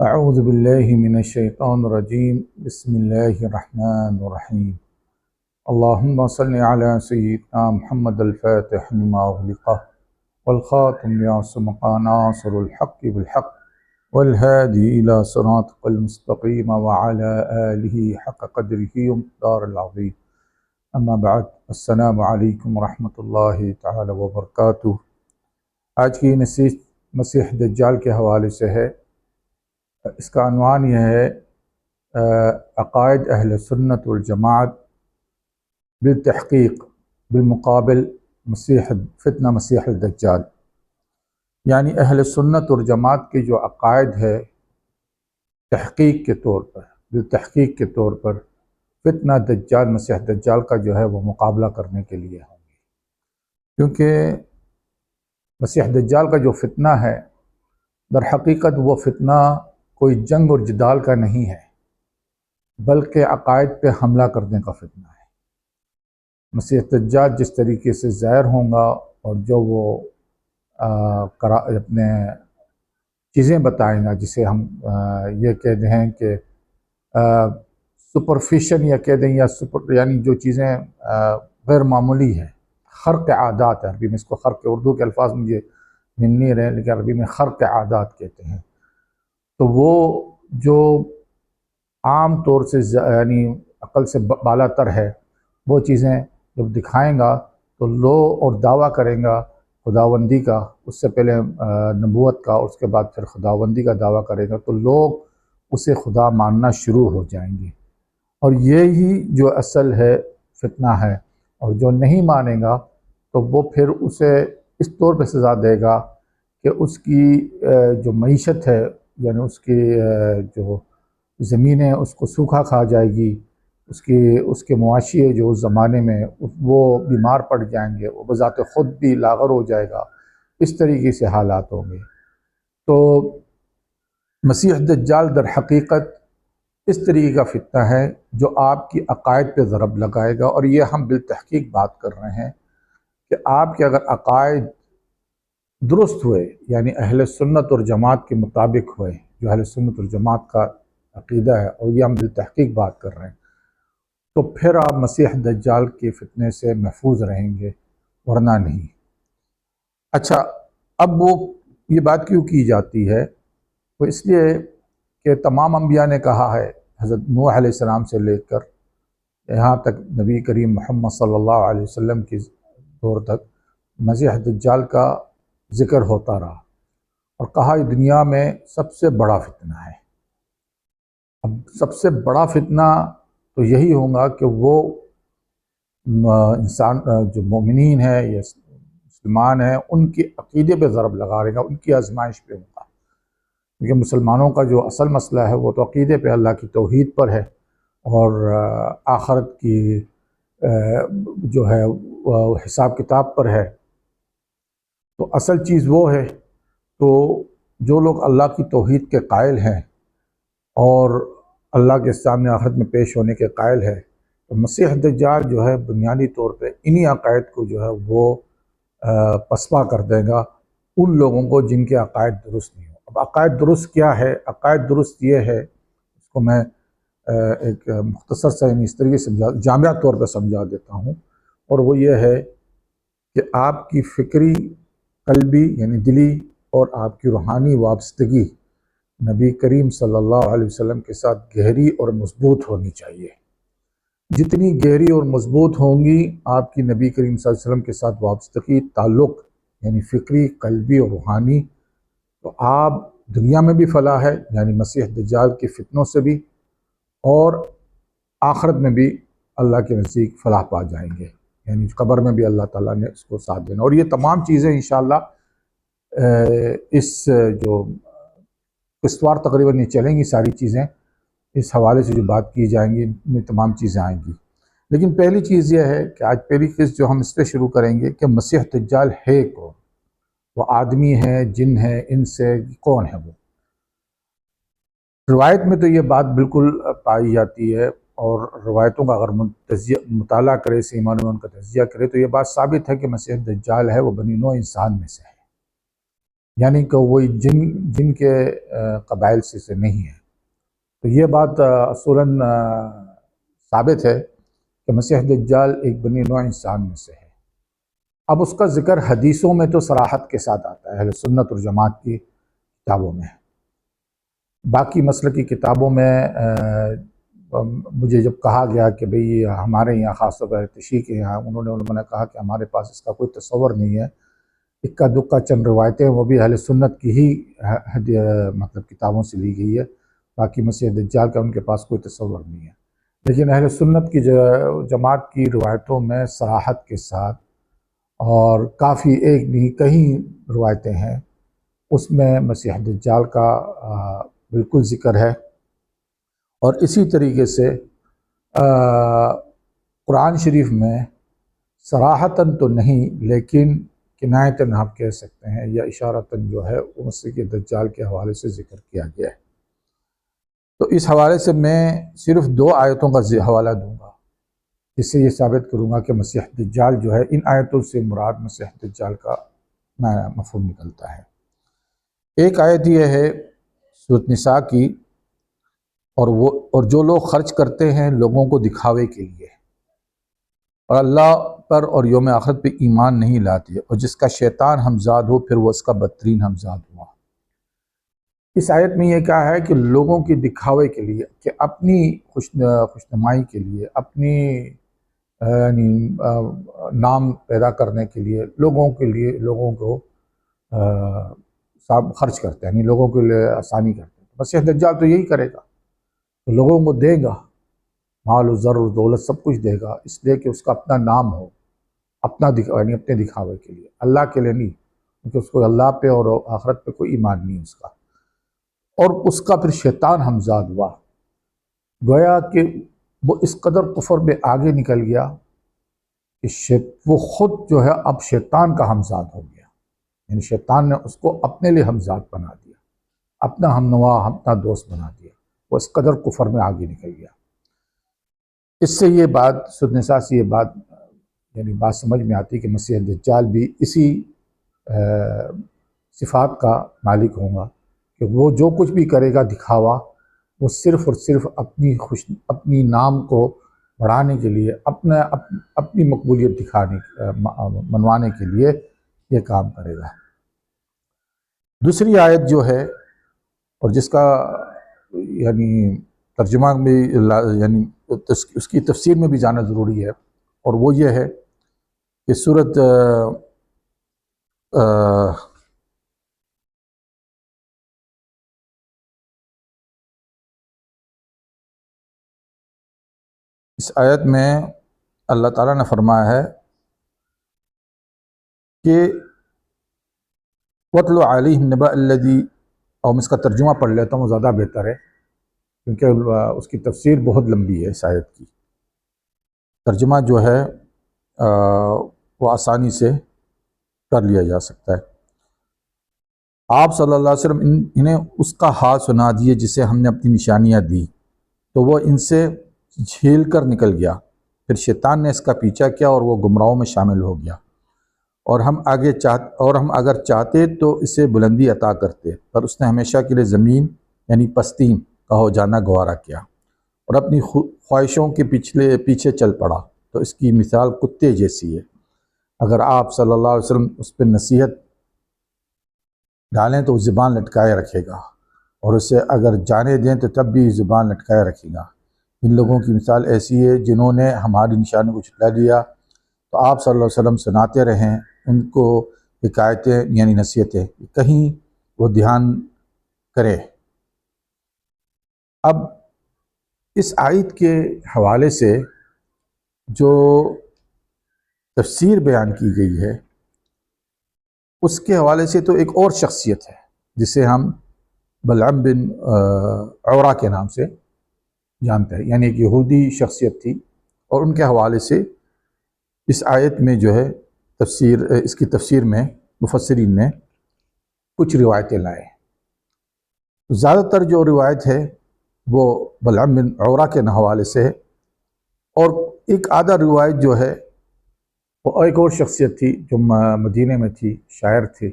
اعوذ باللہ من الشیطان الرجیم بسم اللہ الرحمن الرحیم اللہم صل علی سیدنا محمد الفاتح لما اغلق والخاتم لما سبق ناصر الحق بالحق والہادی الی صراطک المستقیم وعلی آلہ حق قدرہ ومقدارہ العظیم اما بعد السلام علیکم ورحمۃ اللہ تعالی وبرکاتہ۔ آج کی نصیحت مسیح دجال کے حوالے سے ہے۔ اس کا عنوان یہ ہے عقائد اہل سنت والجماعت بالتحقیق بالمقابل فتنہ مسیح الدجال، یعنی اہل سنت اور جماعت کے جو عقائد ہے تحقیق کے طور پر، بالتحقیق کے طور پر فتنہ دجال مسیح دجال کا جو ہے وہ مقابلہ کرنے کے لیے ہوں گے، کیونکہ مسیح دجال کا جو فتنہ ہے در حقیقت وہ فتنہ کوئی جنگ اور جدال کا نہیں ہے، بلکہ عقائد پہ حملہ کرنے کا فتنہ ہے۔ مسیح دجال جس طریقے سے ظاہر ہوں گا اور جو وہ اپنے چیزیں بتائیں گا، جسے ہم یہ کہہ دیں کہ سپرفیشن یا کہہ دیں یا یعنی جو چیزیں غیر معمولی ہیں، خرق عادات ہے عربی میں، اس کو خرق، اردو کے الفاظ مجھے مل نہیں رہے لیکن عربی میں خرق عادات کہتے ہیں۔ تو وہ جو عام طور سے یعنی عقل سے بالا تر ہے، وہ چیزیں جب دکھائیں گا تو لوگ اور دعویٰ کریں گا خداوندی کا، اس سے پہلے نبوت کا، اس کے بعد پھر خداوندی کا دعویٰ کرے گا، تو لوگ اسے خدا ماننا شروع ہو جائیں گے، اور یہی جو اصل ہے فتنہ ہے۔ اور جو نہیں مانے گا تو وہ پھر اسے اس طور پہ سزا دے گا کہ اس کی جو معیشت ہے، یعنی اس کی جو زمین ہے اس کو سوکھا کھا جائے گی، اس کے معاشی جو اس زمانے میں وہ بیمار پڑ جائیں گے، وہ بذات خود بھی لاغر ہو جائے گا، اس طریقے سے حالات ہوں گے۔ تو مسیح دجال در حقیقت اس طریقے کا فتنہ ہے جو آپ کی عقائد پہ ضرب لگائے گا، اور یہ ہم بالتحقیق بات کر رہے ہیں کہ آپ کے اگر عقائد درست ہوئے، یعنی اہل سنت اور جماعت کے مطابق ہوئے، جو اہل سنت اور جماعت کا عقیدہ ہے، اور یہ ہم بالتحقیق بات کر رہے ہیں، تو پھر آپ مسیح دجال کے فتنے سے محفوظ رہیں گے، ورنہ نہیں۔ اچھا، اب وہ یہ بات کیوں کی جاتی ہے؟ وہ اس لیے کہ تمام انبیاء نے کہا ہے، حضرت نوح علیہ السلام سے لے کر یہاں تک نبی کریم محمد صلی اللہ علیہ وسلم کی دور تک مسیح دجال کا ذکر ہوتا رہا، اور کہا یہ دنیا میں سب سے بڑا فتنہ ہے۔ اب سب سے بڑا فتنہ تو یہی ہوگا کہ وہ انسان جو مومنین ہیں یا مسلمان ہیں ان کے عقیدے پہ ضرب لگا رہے گا، ان کی آزمائش پہ ہوگا، کیونکہ مسلمانوں کا جو اصل مسئلہ ہے وہ تو عقیدے پہ، اللہ کی توحید پر ہے، اور آخرت کی جو ہے وہ حساب کتاب پر ہے۔ تو اصل چیز وہ ہے، تو جو لوگ اللہ کی توحید کے قائل ہیں اور اللہ کے سامنے آخرت میں پیش ہونے کے قائل ہے، تو مسیح دجال جو ہے بنیادی طور پہ انہی عقائد کو جو ہے وہ پسپا کر دے گا ان لوگوں کو جن کے عقائد درست نہیں ہو۔ اب عقائد درست کیا ہے؟ عقائد درست یہ ہے، اس کو میں ایک مختصر سا اس طریقے سے جامعہ طور پہ سمجھا دیتا ہوں، اور وہ یہ ہے کہ آپ کی فکری، قلبی یعنی دلی، اور آپ کی روحانی وابستگی نبی کریم صلی اللہ علیہ وسلم کے ساتھ گہری اور مضبوط ہونی چاہیے۔ جتنی گہری اور مضبوط ہوں گی آپ کی نبی کریم صلی اللہ علیہ وسلم کے ساتھ وابستگی، تعلق، یعنی فکری، قلبی اور روحانی، تو آپ دنیا میں بھی فلاح ہے، یعنی مسیح دجال کے فتنوں سے بھی، اور آخرت میں بھی اللہ کے نزدیک فلاح پا جائیں گے، یعنی قبر میں بھی اللہ تعالیٰ نے اس کو ساتھ دینا۔ اور یہ تمام چیزیں انشاءاللہ اس جو قسطوار تقریباً یہ چلیں گی ساری چیزیں، اس حوالے سے جو بات کی جائیں گی ان میں تمام چیزیں آئیں گی۔ لیکن پہلی چیز یہ ہے کہ آج پہلی قسط جو ہم اس سے شروع کریں گے کہ مسیح دجال ہے کون؟ وہ آدمی ہے، جن ہے، انس ہے، کون ہے وہ؟ روایت میں تو یہ بات بالکل پائی جاتی ہے، اور روایتوں کا اگر مطالعہ کرے، ایمان میں ان کا تجزیہ کرے، تو یہ بات ثابت ہے کہ مسیح دجال ہے وہ بنی نوع انسان میں سے ہے۔ یعنی کہ وہ جن کے قبائل سے نہیں ہے۔ تو یہ بات اصولاً ثابت ہے کہ مسیح دجال ایک بنی نوع انسان میں سے ہے۔ اب اس کا ذکر حدیثوں میں تو صراحت کے ساتھ آتا ہے، اہل سنت اور جماعت کی کتابوں میں۔ باقی مسلکی کتابوں میں مجھے جب کہا گیا کہ بھئی ہمارے یہاں خاص طور پر تشیع کے یہاں انہوں نے کہا کہ ہمارے پاس اس کا کوئی تصور نہیں ہے، اکا دکا چند روایتیں وہ بھی اہل سنت کی ہی مطلب کتابوں سے لی گئی ہے، باقی مسیح دجال کا ان کے پاس کوئی تصور نہیں ہے۔ لیکن اہل سنت کی جماعت کی روایتوں میں صراحت کے ساتھ، اور کافی ایک نہیں کئی روایتیں ہیں، اس میں مسیح دجال کا بالکل ذکر ہے۔ اور اسی طریقے سے قرآن شریف میں صراحتاً تو نہیں لیکن کنایتاً آپ کہہ سکتے ہیں یا اشارتاً جو ہے وہ مسیح دجال کے حوالے سے ذکر کیا گیا ہے۔ تو اس حوالے سے میں صرف 2 آیتوں کا حوالہ دوں گا جس سے یہ ثابت کروں گا کہ مسیح دجال جو ہے، ان آیتوں سے مراد مسیح دجال کا مفہوم نکلتا ہے۔ ایک آیت یہ ہے سورۃ نساء کی، اور جو لوگ خرچ کرتے ہیں لوگوں کو دکھاوے کے لیے اور اللہ پر اور یوم آخرت پہ ایمان نہیں لاتے، اور جس کا شیطان ہمزاد ہو پھر وہ اس کا بدترین ہمزاد ہوا۔ اس آیت میں یہ کہا ہے کہ لوگوں کے دکھاوے کے لیے، کہ اپنی خوشنمائی کے لیے، اپنی یعنی نام پیدا کرنے کے لیے، لوگوں کو خرچ کرتے ہیں، یعنی لوگوں کے لیے آسانی کرتے ہیں۔ مسیح دجال تو یہی کرے گا، تو لوگوں کو دے گا مال و زر و دولت سب کچھ دے گا، اس لیے کہ اس کا اپنا نام ہو، یعنی اپنے دکھاوے کے لیے، اللہ کے لیے نہیں، کیونکہ اس کو اللہ پہ اور آخرت پہ کوئی ایمان نہیں اس کا۔ اور اس کا پھر شیطان ہمزاد ہوا، گویا کہ وہ اس قدر کفر میں آگے نکل گیا کہ وہ خود جو ہے اب شیطان کا ہمزاد ہو گیا، یعنی شیطان نے اس کو اپنے لیے ہمزاد بنا دیا، اپنا ہمنوا، اپنا دوست بنا دیا، وہ اس قدر کفر میں آگے نکل گیا۔ اس سے یہ بات سورۃ نساء سے یہ بات سمجھ میں آتی کہ مسیح دجال بھی اسی صفات کا مالک ہوگا کہ وہ جو کچھ بھی کرے گا دکھاوا، وہ صرف اور صرف اپنی نام کو بڑھانے کے لیے، اپنی مقبولیت منوانے کے لیے یہ کام کرے گا۔ دوسری آیت جو ہے، اور جس کا یعنی ترجمہ میں یعنی اس کی تفسیر میں بھی جانا ضروری ہے، اور وہ یہ ہے کہ سورۃ اس آیت میں اللہ تعالیٰ نے فرمایا ہے کہ وَاتْلُ عَلَيْهِمْ نَبَأَ الَّذِي، اور میں اس کا ترجمہ پڑھ لیتا ہوں، وہ زیادہ بہتر ہے کیونکہ اس کی تفسیر بہت لمبی ہے اس آیت کی۔ ترجمہ جو ہے وہ آسانی سے کر لیا جا سکتا ہے۔ آپ صلی اللہ علیہ وسلم انہیں اس کا حال سنا دیے جسے ہم نے اپنی نشانیاں دی، تو وہ ان سے جھیل کر نکل گیا، پھر شیطان نے اس کا پیچھا کیا اور وہ گمراہوں میں شامل ہو گیا، اور ہم اگر چاہتے تو اسے بلندی عطا کرتے، پر اس نے ہمیشہ کے لیے زمین یعنی پستین کا ہو جانا گوارا کیا اور اپنی خواہشوں کے پیچھے چل پڑا، تو اس کی مثال کتے جیسی ہے۔ اگر آپ صلی اللہ علیہ وسلم اس پہ نصیحت ڈالیں تو وہ زبان لٹکائے رکھے گا، اور اسے اگر جانے دیں تو تب بھی زبان لٹکائے رکھے گا۔ ان لوگوں کی مثال ایسی ہے جنہوں نے ہماری نشانی کو چھٹلا دیا، تو آپ صلی اللہ علیہ وسلم سناتے رہیں ان کو حکایتیں یعنی نصیحتیں، کہیں وہ دھیان کرے۔ اب اس آیت کے حوالے سے جو تفسیر بیان کی گئی ہے، اس کے حوالے سے تو ایک اور شخصیت ہے جسے ہم بلعم بن عورہ کے نام سے جانتے ہیں، یعنی ایک یہودی شخصیت تھی، اور ان کے حوالے سے اس آیت میں جو ہے اس کی تفسیر میں مفسرین نے کچھ روایتیں لائے۔ زیادہ تر جو روایت ہے وہ بلعم بن عورہ کے حوالے سے ہے، اور ایک آدھا روایت جو ہے وہ ایک اور شخصیت تھی جو مدینہ میں تھی، شاعر تھی،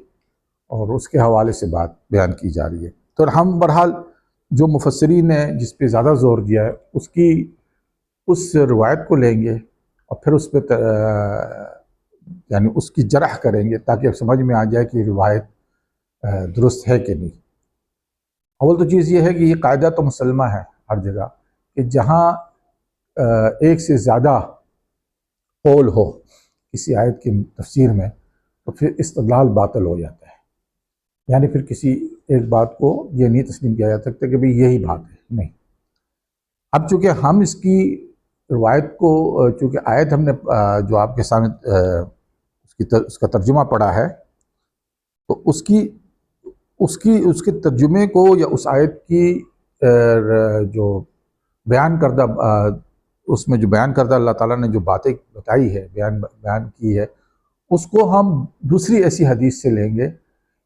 اور اس کے حوالے سے بات بیان کی جا رہی ہے۔ تو ہم بہرحال جو مفسرین نے جس پہ زیادہ زور دیا ہے اس روایت کو لیں گے اور پھر اس پہ یعنی اس کی جرح کریں گے تاکہ سمجھ میں آ جائے کہ یہ روایت درست ہے کہ نہیں۔ اول تو چیز یہ ہے کہ یہ قاعدہ تو مسلمہ ہے ہر جگہ کہ جہاں ایک سے زیادہ قول ہو کسی آیت کی تفسیر میں تو پھر استدلال باطل ہو جاتا ہے، یعنی پھر کسی ایک بات کو یہ نہیں تسلیم کیا جا سکتا کہ بھئی یہی بات ہے، نہیں۔ اب چونکہ ہم اس کی روایت کو چونکہ آیت ہم نے جو آپ کے سامنے اس کا ترجمہ پڑھا ہے تو اس کے ترجمے کو یا اس آیت کی جو بیان کردہ اس میں جو بیان کردہ اللہ تعالیٰ نے جو باتیں بتائی ہے بیان کی ہے اس کو ہم دوسری ایسی حدیث سے لیں گے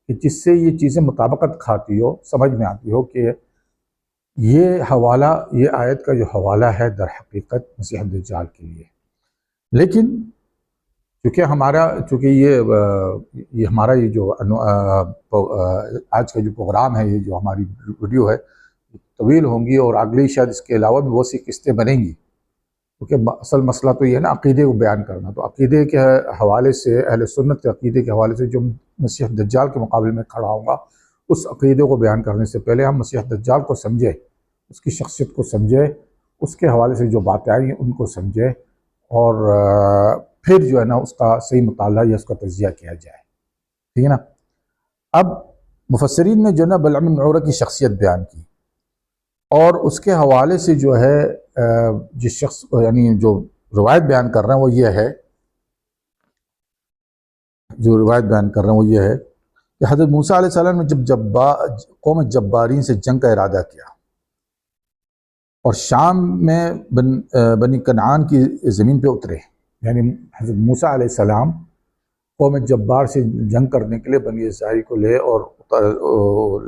کہ جس سے یہ چیزیں مطابقت کھاتی ہو، سمجھ میں آتی ہو کہ یہ حوالہ، یہ آیت کا جو حوالہ ہے در حقیقت مسیح الدجال کے لیے۔ لیکن چونکہ یہ ہمارا یہ جو آج کا جو پروگرام ہے، یہ جو ہماری ویڈیو ہے طویل ہوں گی اور اگلی شاید اس کے علاوہ بھی بہت سی قسطیں بنیں گی، کیونکہ اصل مسئلہ تو یہ ہے نا عقیدے کو بیان کرنا۔ تو عقیدے کے حوالے سے، اہل سنت کے عقیدے کے حوالے سے جو مسیح الدجال کے مقابلے میں کھڑا ہوں گا، اس عقیدے کو بیان کرنے سے پہلے ہم مسیح الدجال کو سمجھیں، اس کی شخصیت کو سمجھیں، اس کے حوالے سے جو باتیں آئی ہیں ان کو سمجھیں، اور پھر جو ہے نا اس کا صحیح مطالعہ یا اس کا تجزیہ کیا جائے، ٹھیک ہے نا۔ اب مفسرین نے جو نا بلعم بن معورہ کی شخصیت بیان کی، اور اس کے حوالے سے جو ہے جس شخص یعنی جو روایت بیان کر رہے ہیں وہ یہ ہے کہ حضرت موسیٰ علیہ السلام نے جب قوم جبارین سے جنگ کا ارادہ کیا اور شام میں بنی کنعان کی زمین پہ اترے، یعنی حضرت موسیٰ علیہ السلام قوم جبار سے جنگ کرنے کے لیے بنی اسرائیل کو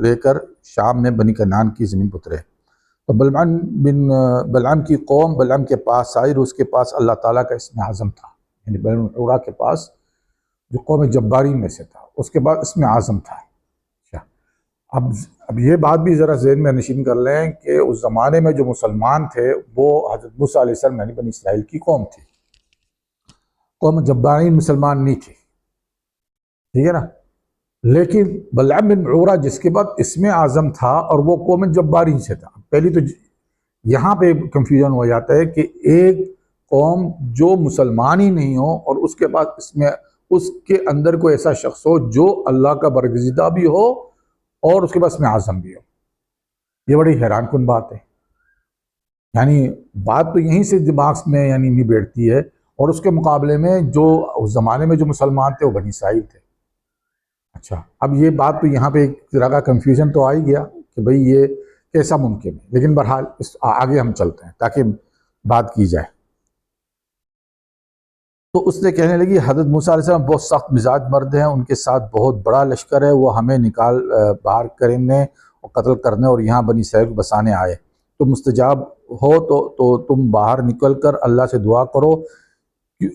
لے کر شام میں بنی کنعان کی زمین پہ اترے، تو بلعام کی قوم، بلعام کے پاس آئی اور اس کے پاس اللہ تعالیٰ کا اسم اعظم تھا، یعنی بلعم بن معورہ کے پاس جو قوم جبارین میں سے تھا اس کے بعد اسم اعظم تھا۔ اب یہ بات بھی ذرا ذہن میں نشین کر لیں کہ اس زمانے میں جو مسلمان تھے وہ حضرت موسیٰ علیہ السلام یعنی بنی اسرائیل کی قوم تھی، قوم جبارین مسلمان نہیں تھی، ٹھیک ہے نا۔ لیکن بلعم بن معورہ جس کے بعد اسم اعظم تھا اور وہ قوم جبارین سے تھا، پہلی تو یہاں پہ کنفیوژن ہو جاتا ہے کہ ایک قوم جو مسلمان ہی نہیں ہو اور اس کے بعد اس کے اندر کوئی ایسا شخص ہو جو اللہ کا برگزیدہ بھی ہو اور اس کے بعد اسم اعظم بھی ہو، یہ بڑی حیران کن بات ہے۔ یعنی بات تو یہیں سے دماغ میں یعنی نہیں بیٹھتی ہے، اور اس کے مقابلے میں جو اس زمانے میں جو مسلمان تھے وہ بنی اسرائیل تھے۔ اچھا، اب یہ بات تو یہاں پہ ایک طرح کا کنفیوژن تو آ ہی گیا کہ بھئی یہ کیسا ممکن ہے، لیکن بہرحال آگے ہم چلتے ہیں تاکہ بات کی جائے۔ تو اس نے کہنے لگی حضرت موسیٰ علیہ السلام بہت سخت مزاج مرد ہیں، ان کے ساتھ بہت بڑا لشکر ہے، وہ ہمیں نکال باہر کرنے اور قتل کرنے اور یہاں بنی اسرائیل کو بسانے آئے، تو مستجاب ہو تو تم باہر نکل کر اللہ سے دعا کرو کہ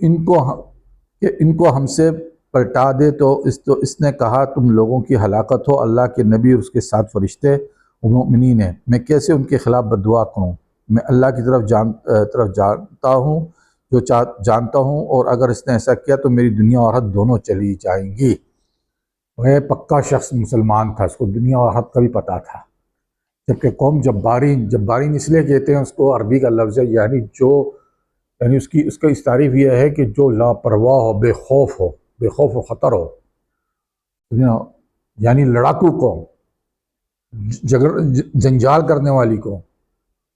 ان کو ہم سے پلٹا دے۔ تو اس نے کہا تم لوگوں کی ہلاکت ہو، اللہ کے نبی اور اس کے ساتھ فرشتے و مومنین ہیں، میں کیسے ان کے خلاف بددعا کروں؟ میں اللہ کی طرف جانتا ہوں جو جانتا ہوں، اور اگر اس نے ایسا کیا تو میری دنیا اور حد دونوں چلی جائیں گی۔ وہ پکا شخص مسلمان تھا، اس کو دنیا اور حد کا بھی پتہ تھا، جبکہ قوم جبارین اس لیے کہتے ہیں اس کو، عربی کا لفظ ہے، یعنی اس کا اس تعریف یہ ہے کہ جو لاپرواہ ہو، بے خوف و خطر ہو، یعنی لڑاکو قوم، جنجال کرنے والی قوم۔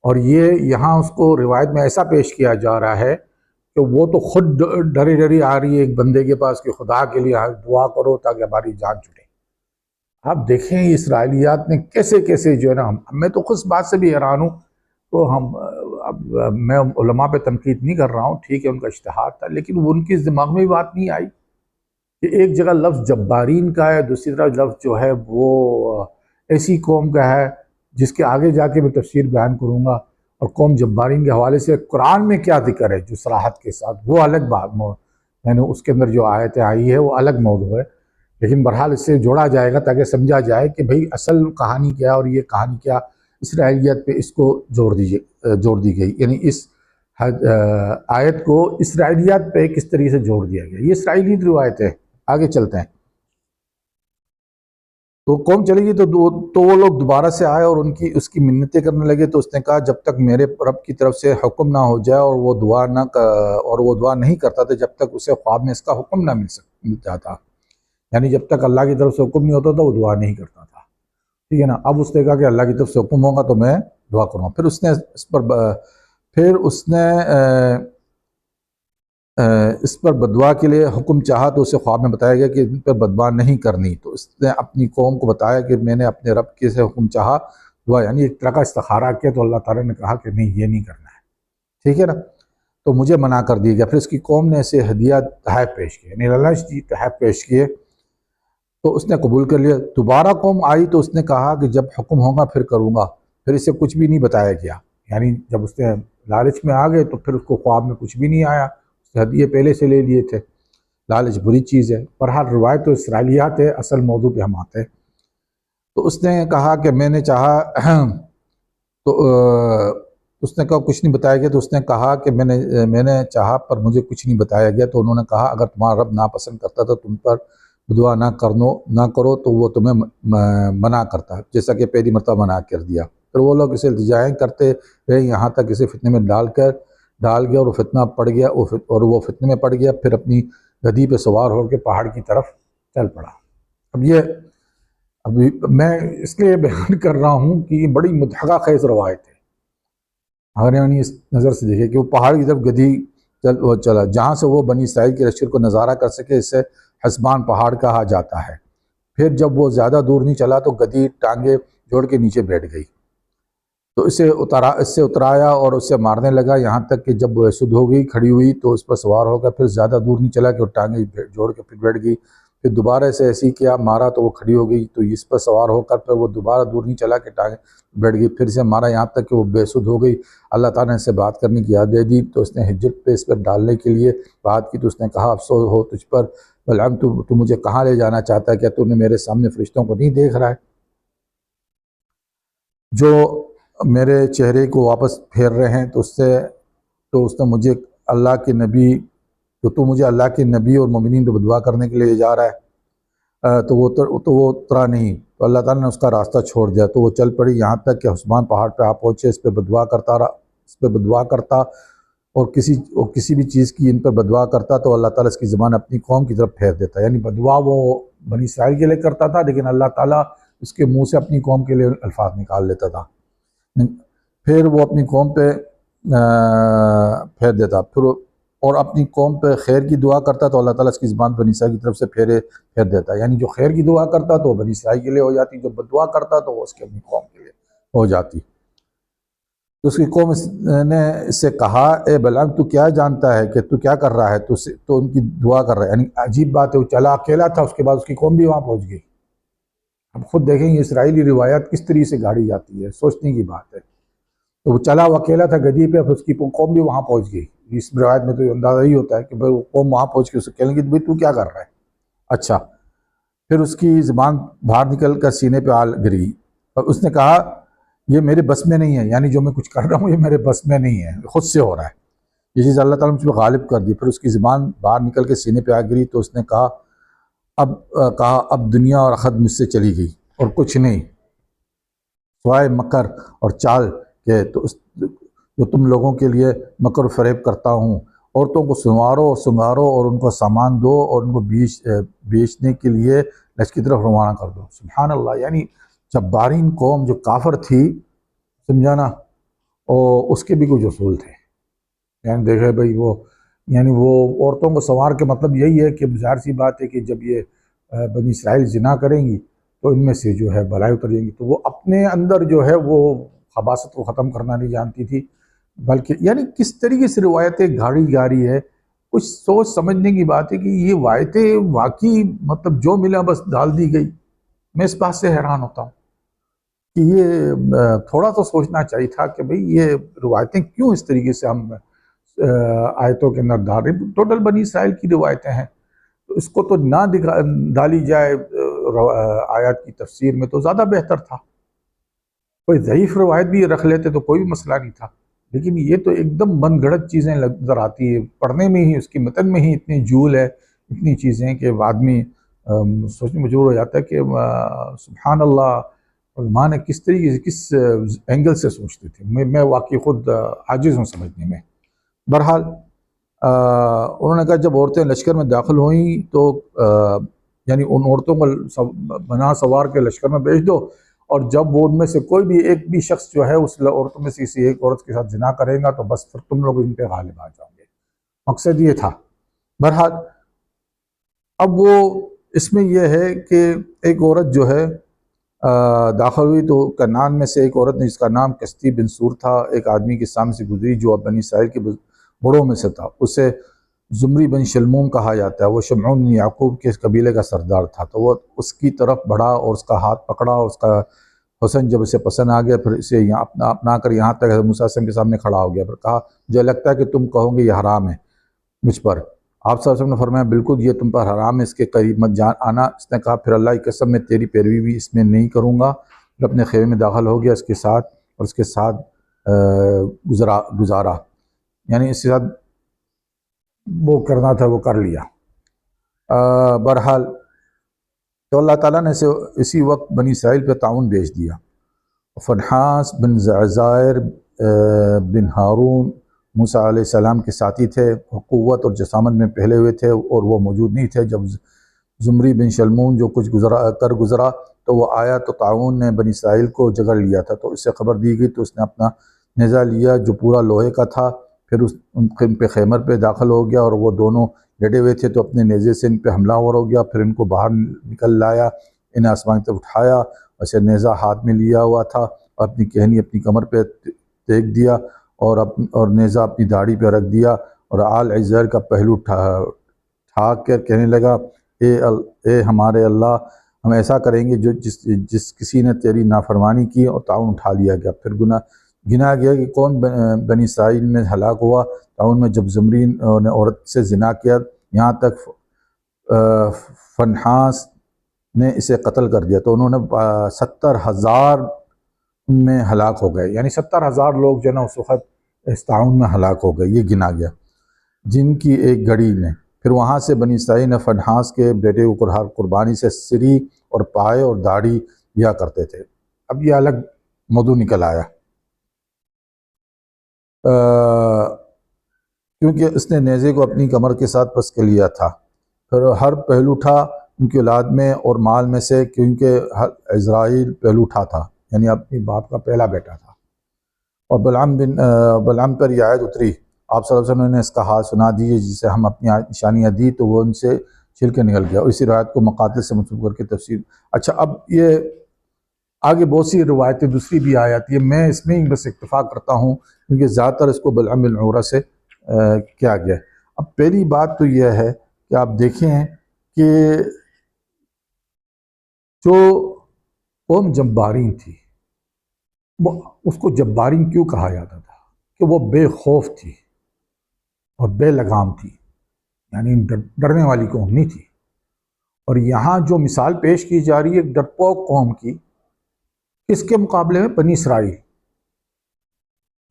اور یہ یہاں اس کو روایت میں ایسا پیش کیا جا رہا ہے کہ وہ تو خود ڈری آ رہی ہے ایک بندے کے پاس کہ خدا کے لیے دعا کرو تاکہ ہماری جان چھوٹے۔ آپ دیکھیں اسرائیلیات نے کیسے جو ہے نا، میں تو خود بات سے بھی حیران ہوں، تو میں علماء پہ تنقید نہیں کر رہا ہوں، ٹھیک ہے ان کا اجتہاد تھا، لیکن وہ ان کی دماغ میں بھی بات نہیں آئی کہ ایک جگہ لفظ جبارین کا ہے، دوسری طرف لفظ جو ہے وہ ایسی قوم کا ہے جس کے آگے جا کے میں تفسیر بیان کروں گا، اور قوم جبارین کے حوالے سے قرآن میں کیا ذکر ہے جو صراحت کے ساتھ، وہ الگ بات، یعنی اس کے اندر جو آیتیں آئی ہے وہ الگ موضوع ہے۔ لیکن بہرحال اس سے جوڑا جائے گا تاکہ سمجھا جائے کہ بھئی اصل کہانی کیا اور یہ کہانی کیا. اسرائیلیت پہ اس کو جوڑ دی گئی، یعنی اس آیت کو اسرائیلیات پہ کس طریقے سے جوڑ دیا گیا. یہ اسرائیلی روایت ہے. آگے چلتے ہیں. تو قوم چلی گئی تو وہ لوگ دوبارہ سے آئے اور اس کی منتیں کرنے لگے. تو اس نے کہا جب تک میرے رب کی طرف سے حکم نہ ہو جائے اور وہ دعا نہیں کرتا تھا جب تک اسے خواب میں اس کا حکم نہ ملتا تھا. یعنی جب تک اللہ کی طرف سے حکم نہیں ہوتا تھا وہ دعا نہیں کرتا تھا. ٹھیک ہے نا. اب اس نے کہا کہ اللہ کی طرف سے حکم ہوگا تو میں دعا کروں گا. پھر اس نے اس پر بدعا کے لیے حکم چاہا تو اسے خواب میں بتایا گیا کہ ان پر بدعا نہیں کرنی. تو اس نے اپنی قوم کو بتایا کہ میں نے اپنے رب کے سے حکم چاہا دعا، یعنی ایک طرح کا استخارہ کیا. تو اللہ تعالیٰ نے کہا کہ نہیں، یہ نہیں کرنا ہے. ٹھیک ہے نا. تو مجھے منع کر دیا گیا. پھر اس کی قوم نے اسے ہدیہ تحائف پیش کیے، یعنی لالچ دی، تحائف پیش کیے. تو اس نے قبول کر لیا. دوبارہ قوم آئی تو اس نے کہا کہ جب حکم ہوگا پھر کروں گا. پھر اسے کچھ بھی نہیں بتایا گیا. یعنی جب اس نے لالچ میں آ گئے تو پھر اس کو خواب میں کچھ بھی نہیں آیا. اس نے ہدیے پہلے سے لے لیے تھے. لالچ بری چیز ہے. بہرحال روایت تو اسرائیلیات ہے، اصل موضوع پہ ہم آتے ہیں. تو اس نے کہا کہ میں نے چاہا تو اس نے کہا کچھ نہیں بتایا گیا. تو اس نے کہا کہ میں نے چاہا پر مجھے کچھ نہیں بتایا گیا. تو انہوں نے کہا اگر تمہارا رب ناپسند کرتا تو تم پر دعا نہ کرو تو وہ تمہیں منع کرتا، جیسا کہ پہلی مرتبہ منع کر دیا. پھر وہ لوگ اسے التجائیں کرتے رہے یہاں تک اسے فتنے میں ڈال گیا اور وہ فتنہ پڑ گیا اور وہ فتنے میں پڑ گیا. پھر اپنی گدھی پہ سوار ہو کے پہاڑ کی طرف چل پڑا. ابھی میں اس لیے بیان کر رہا ہوں کہ یہ بڑی مضحکہ خیز روایت ہے. اگر یعنی اس نظر سے دیکھیں کہ وہ پہاڑ کی طرف گدھی چلا جہاں سے وہ بنی اسرائیل کے لشکر کو نظارہ کر سکے. اس سے حسبان پہاڑ کہا جاتا ہے. پھر جب وہ زیادہ دور نہیں چلا تو گدھی ٹانگیں جوڑ کے نیچے بیٹھ گئی. تو اس سے اترایا اور اسے مارنے لگا یہاں تک کہ جب وہ سدھ ہو گئی، کھڑی ہوئی تو اس پر سوار ہو گیا. پھر زیادہ دور نہیں چلا کہ وہ ٹانگیں جوڑ کے پھر بیٹھ گئی. پھر دوبارہ سے ایسی کیا، مارا تو وہ کھڑی ہو گئی. تو اس پر سوار ہو کر پھر وہ دوبارہ دور نہیں چلا کہ ٹانگیں بیٹھ گئی. پھر سے مارا یہاں تک کہ وہ بے سدھ ہو گئی. اللہ تعالیٰ نے اسے بات کرنے کی یاد دے دی. تو اس نے ہجرت پہ اس پر ڈالنے کے لیے بات کی. تو اس نے کہا افسوس ہو تجھ پر بلعام، تو مجھے کہاں لے جانا چاہتا ہے؟ کیا تو نے میرے سامنے فرشتوں کو نہیں دیکھ رہا ہے جو میرے چہرے کو واپس پھیر رہے ہیں؟ تو اس نے مجھے اللہ کے نبی تو مجھے اللہ کے نبی اور مومنین پہ بدعا کرنے کے لیے جا رہا ہے. تو وہ اترا نہیں. تو اللہ تعالیٰ نے اس کا راستہ چھوڑ دیا. تو وہ چل پڑی یہاں تک کہ حسبان پہاڑ پہ پہنچے. اس پہ بدعا کرتا اور کسی بھی چیز کی ان پر بدعا کرتا تو اللہ تعالیٰ اس کی زبان اپنی قوم کی طرف پھیر دیتا. یعنی بدعا وہ بنی اسرائیل کے لیے کرتا تھا لیکن اللہ تعالیٰ اس کے منہ سے اپنی قوم کے لیے الفاظ نکال لیتا تھا. پھر وہ اپنی قوم پہ پھیر دیتا. اور اپنی قوم پہ خیر کی دعا کرتا تو اللہ تعالیٰ اس کی زبان بنی اسرائیل کی طرف سے پھیر دیتا. یعنی جو خیر کی دعا کرتا تو وہ بنی اسرائیل کے لیے ہو جاتی، جو بدعا کرتا تو وہ اس کی اپنی قوم کے لیے ہو جاتی. تو اس کی قوم نے اس سے کہا اے بلعام، تو کیا جانتا ہے کہ تو کیا کر رہا ہے؟ تو ان کی دعا کر رہا ہے. یعنی عجیب بات ہے، وہ چلا اکیلا تھا، اس کے بعد اس کی قوم بھی وہاں پہنچ گئی. اب خود دیکھیں یہ اسرائیلی روایات کس طریقے سے گاڑی جاتی ہے، سوچنے کی بات ہے. تو وہ چلا، وہ اکیلا تھا گدھی پہ، پھر اس کی قوم بھی وہاں پہنچ گئی. اس روایت میں تو اندازہ ہی ہوتا ہے کہ بھائی وہ قوم وہاں پہنچ کے اسے کہیں گے بھائی تو کیا کر رہا ہے. اچھا، پھر اس کی زبان باہر نکل کر سینے پہ آ گری اور اس نے کہا یہ میرے بس میں نہیں ہے. یعنی جو میں کچھ کر رہا ہوں یہ میرے بس میں نہیں ہے، خود سے ہو رہا ہے. یہ چیز اللہ تعالیٰ نے مجھ پہ غالب کر دی. پھر اس کی زبان باہر نکل کے سینے پہ آ گری. تو اس نے کہا اب دنیا اور آخرت مجھ سے چلی گئی اور کچھ نہیں سوائے مکر اور چال کے جو تم لوگوں کے لیے مکر و فریب کرتا ہوں. عورتوں کو سنگارو اور ان کو سامان دو اور ان کو بیچنے کے لیے لشکر کی طرف روانہ کر دو. سبحان اللہ. یعنی جبارین قوم جو کافر تھی، سمجھانا، اور اس کے بھی کچھ اصول تھے. یعنی دیکھے بھائی وہ عورتوں کو سنوار کے مطلب یہی ہے کہ ظاہر سی بات ہے کہ جب یہ بنی اسرائیل زنا کریں گی تو ان میں سے جو ہے بلائی اتر جائیں گی. تو وہ اپنے اندر جو ہے وہ خباثت کو ختم کرنا نہیں جانتی تھی، بلکہ یعنی کس طریقے سے روایتیں گاڑی ہے. کچھ سوچ سمجھنے کی بات ہے کہ یہ روایتیں واقعی مطلب جو ملا بس ڈال دی گئی. میں اس بات سے حیران ہوتا ہوں کہ یہ تھوڑا تو سوچنا چاہیے تھا کہ بھئی یہ روایتیں کیوں اس طریقے سے ہم آیتوں کے اندر ڈال رہے ہیں. ٹوٹل بنی اسرائیل کی روایتیں ہیں. تو اس کو تو نہ ڈالی جائے آیات کی تفسیر میں تو زیادہ بہتر تھا. کوئی ضعیف روایت بھی رکھ لیتے تو کوئی بھی مسئلہ نہیں تھا، لیکن یہ تو ایک دم من گھڑت چیزیں نظر آتی ہے. پڑھنے میں ہی اس کی متن میں ہی اتنی جھول ہے، اتنی چیزیں کہ آدمی سوچنے مجبور ہو جاتا ہے کہ سبحان اللہ علماء نے کس طریقے سے کس اینگل سے سوچتے تھے. میں واقعی خود عاجز ہوں سمجھنے میں. بہرحال انہوں نے کہا جب عورتیں لشکر میں داخل ہوئیں تو یعنی ان عورتوں کو بنا سوار کے لشکر میں بھیج دو، اور جب وہ ان میں سے کوئی بھی ایک بھی شخص جو ہے اس عورتوں میں سے کسی ایک عورت کے ساتھ زنا کرے گا تو بس پھر تم لوگ ان پہ غالب آ جاؤ گے. مقصد یہ تھا. بہرحال اب وہ اس میں یہ ہے کہ ایک عورت جو ہے داخل ہوئی تو کنعان میں سے ایک عورت نے جس کا نام کستی بن سور تھا ایک آدمی کے سامنے سے گزری جو اب بنی اسرائیل کے بڑوں میں سے تھا. اسے زمری بن شلمون کہا جاتا ہے. وہ شمعون بن یعقوب کے قبیلے کا سردار تھا. تو وہ اس کی طرف بڑھا اور اس کا ہاتھ پکڑا اور اس کا حسن جب اسے پسند آ گیا پھر اسے یہاں اپنا کر یہاں تک موسیٰ علیہ السلام کے سامنے کھڑا ہو گیا. پھر کہا مجھے لگتا ہے کہ تم کہو گے یہ حرام ہے مجھ پر. آپ صلی اللہ علیہ وسلم نے فرمایا بالکل یہ تم پر حرام ہے، اس کے قریب مت آنا. اس نے کہا پھر اللہ کی قسم میں تیری پیروی بھی اس میں نہیں کروں گا. پھر اپنے خیمے میں داخل ہو گیا اس کے ساتھ اور اس کے ساتھ گزارا، یعنی اس کے ساتھ وہ کرنا تھا وہ کر لیا. بہرحال تو اللہ تعالیٰ نے اسی وقت بنی اسرائیل پہ تعاون بھیج دیا. فنحاس بن زائر بن ہارون موسیٰ علیہ السلام کے ساتھی تھے، قوت اور جسامت میں پہلے ہوئے تھے اور وہ موجود نہیں تھے جب زمری بن شلمون جو کچھ گزرا تو وہ آیا تو تعاون نے بنی اسرائیل کو جگڑ لیا تھا. تو اس سے خبر دی گئی تو اس نے اپنا نیزہ لیا جو پورا لوہے کا تھا، پھر ان پہ خیمر پہ داخل ہو گیا اور وہ دونوں ڈٹے ہوئے تھے تو اپنے نیزے سے ان پہ حملہ آور ہو گیا. پھر ان کو باہر نکل لایا، انہیں آسمان سے اٹھایا، اسے نیزہ ہاتھ میں لیا ہوا تھا، اپنی کہنی اپنی کمر پہ ٹیک دیا اور نیزہ اپنی داڑھی پہ رکھ دیا اور آل عزیر کا پہلو ٹھاک کر کہنے لگا اے ہمارے اللہ ہم ایسا کریں گے جو جس کسی نے تیری نافرمانی کی اور تعاون اٹھا لیا گیا. پھر گنا گیا کہ کون بنی اسرائیل میں ہلاک ہوا تعاون میں جب زمری نے عورت سے زنا کیا یہاں تک فنحاس نے اسے قتل کر دیا. تو انہوں نے 70,000 ان میں ہلاک ہو گئے، یعنی 70,000 لوگ جو ہے نا اس وقت اس تعاون میں ہلاک ہو گئے. یہ گنا گیا جن کی ایک گھڑی میں. پھر وہاں سے بنی اسرائیل نے فنحاس کے بیٹے کو قربانی سے سری اور پائے اور داڑھی دیا کرتے تھے. اب یہ الگ موضوع نکل آیا کیونکہ اس نے نیزے کو اپنی کمر کے ساتھ پس کے لیا تھا. پھر ہر پہلو اٹھا ان کی اولاد میں اور مال میں سے، کیونکہ عزرائیل پہلو اٹھا تھا یعنی اپنی باپ کا پہلا بیٹا تھا. اور بلعام پر یہ آیت اتری. آپ صلی اللہ علیہ وسلم نے اس کا حال سنا دی جسے ہم اپنی نشانیاں دی تو وہ ان سے چھل کے نکل گیا. اور اسی روایت کو مقاتل سے منسوب کر کے تفسیر. اچھا اب یہ آگے بہت سی روایتیں دوسری بھی آ جاتی ہیں، میں اس میں ہی بس اکتفا کرتا ہوں کیونکہ زیادہ تر اس کو بلعام بن عورہ سے کیا گیا. اب پہلی بات تو یہ ہے کہ آپ دیکھیں کہ جو قوم جبارین تھی وہ اس کو جبارین کیوں کہا جاتا تھا کہ وہ بے خوف تھی اور بے لگام تھی، یعنی ڈرنے والی قوم نہیں تھی. اور یہاں جو مثال پیش کی جا رہی ہے ڈرپوک قوم کی، کس کے مقابلے میں؟ بنی اسرائیل.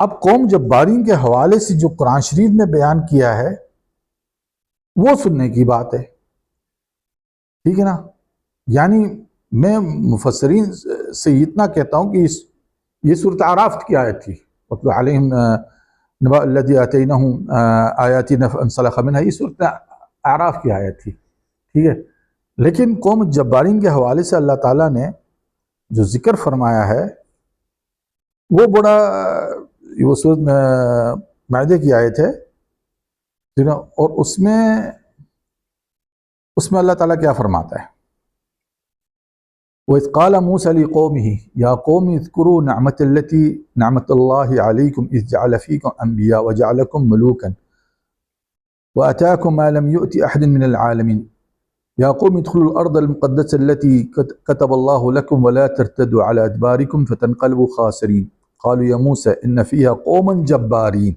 اب قوم جبارین کے حوالے سے جو قرآن شریف میں بیان کیا ہے وہ سننے کی بات ہے، ٹھیک ہے نا. یعنی میں مفسرین سے اتنا کہتا ہوں کہ یہ صورت اعراف کی آیت تھی، وَاتْلُ عَلَيْهِمْ نَبَأَ الَّذِي آتَيْنَاهُ آيَاتِنَا فَانْسَلَخَ مِنْهَا، یہ صورت اعراف کی آیت تھی، ٹھیک ہے. لیکن قوم جبارین کے حوالے سے اللہ تعالیٰ نے جو ذکر فرمایا ہے وہ بڑا، وہ صورت مائدہ کی آیت ہے اور اس میں اللہ تعالیٰ کیا فرماتا ہے؟ وَإِذْ قَالَ مُوسَىٰ لِقَوْمِهِ يَا قَوْمِ اذْكُرُوا نِعْمَةَ اللَّهِ عَلَيْكُمْ إِذْ جَعَلَ فِيكُمْ أَنْبِيَاءَ وَجَعَلَكُمْ مُلُوكًا وَآتَاكُمْ مَا لَمْ يُؤْتِ أَحَدٍ مِّنَ الْعَالَمِينَ يَا قَوْمِ ادْخُلُوا الْأَرْضَ الْمُقَدَّسَةَ الَّتِي كَتَبَ اللَّهُ لَكُمْ وَلَا تَرْتَدُّوا عَلَىٰ أَدْبَارِكُمْ فَتَنْقَلِبُوا خَاسِرِينَ قَالُوا يَا مُوسَىٰ إِنَّ فِيهَا قَوْمًا جَبَّارِينَ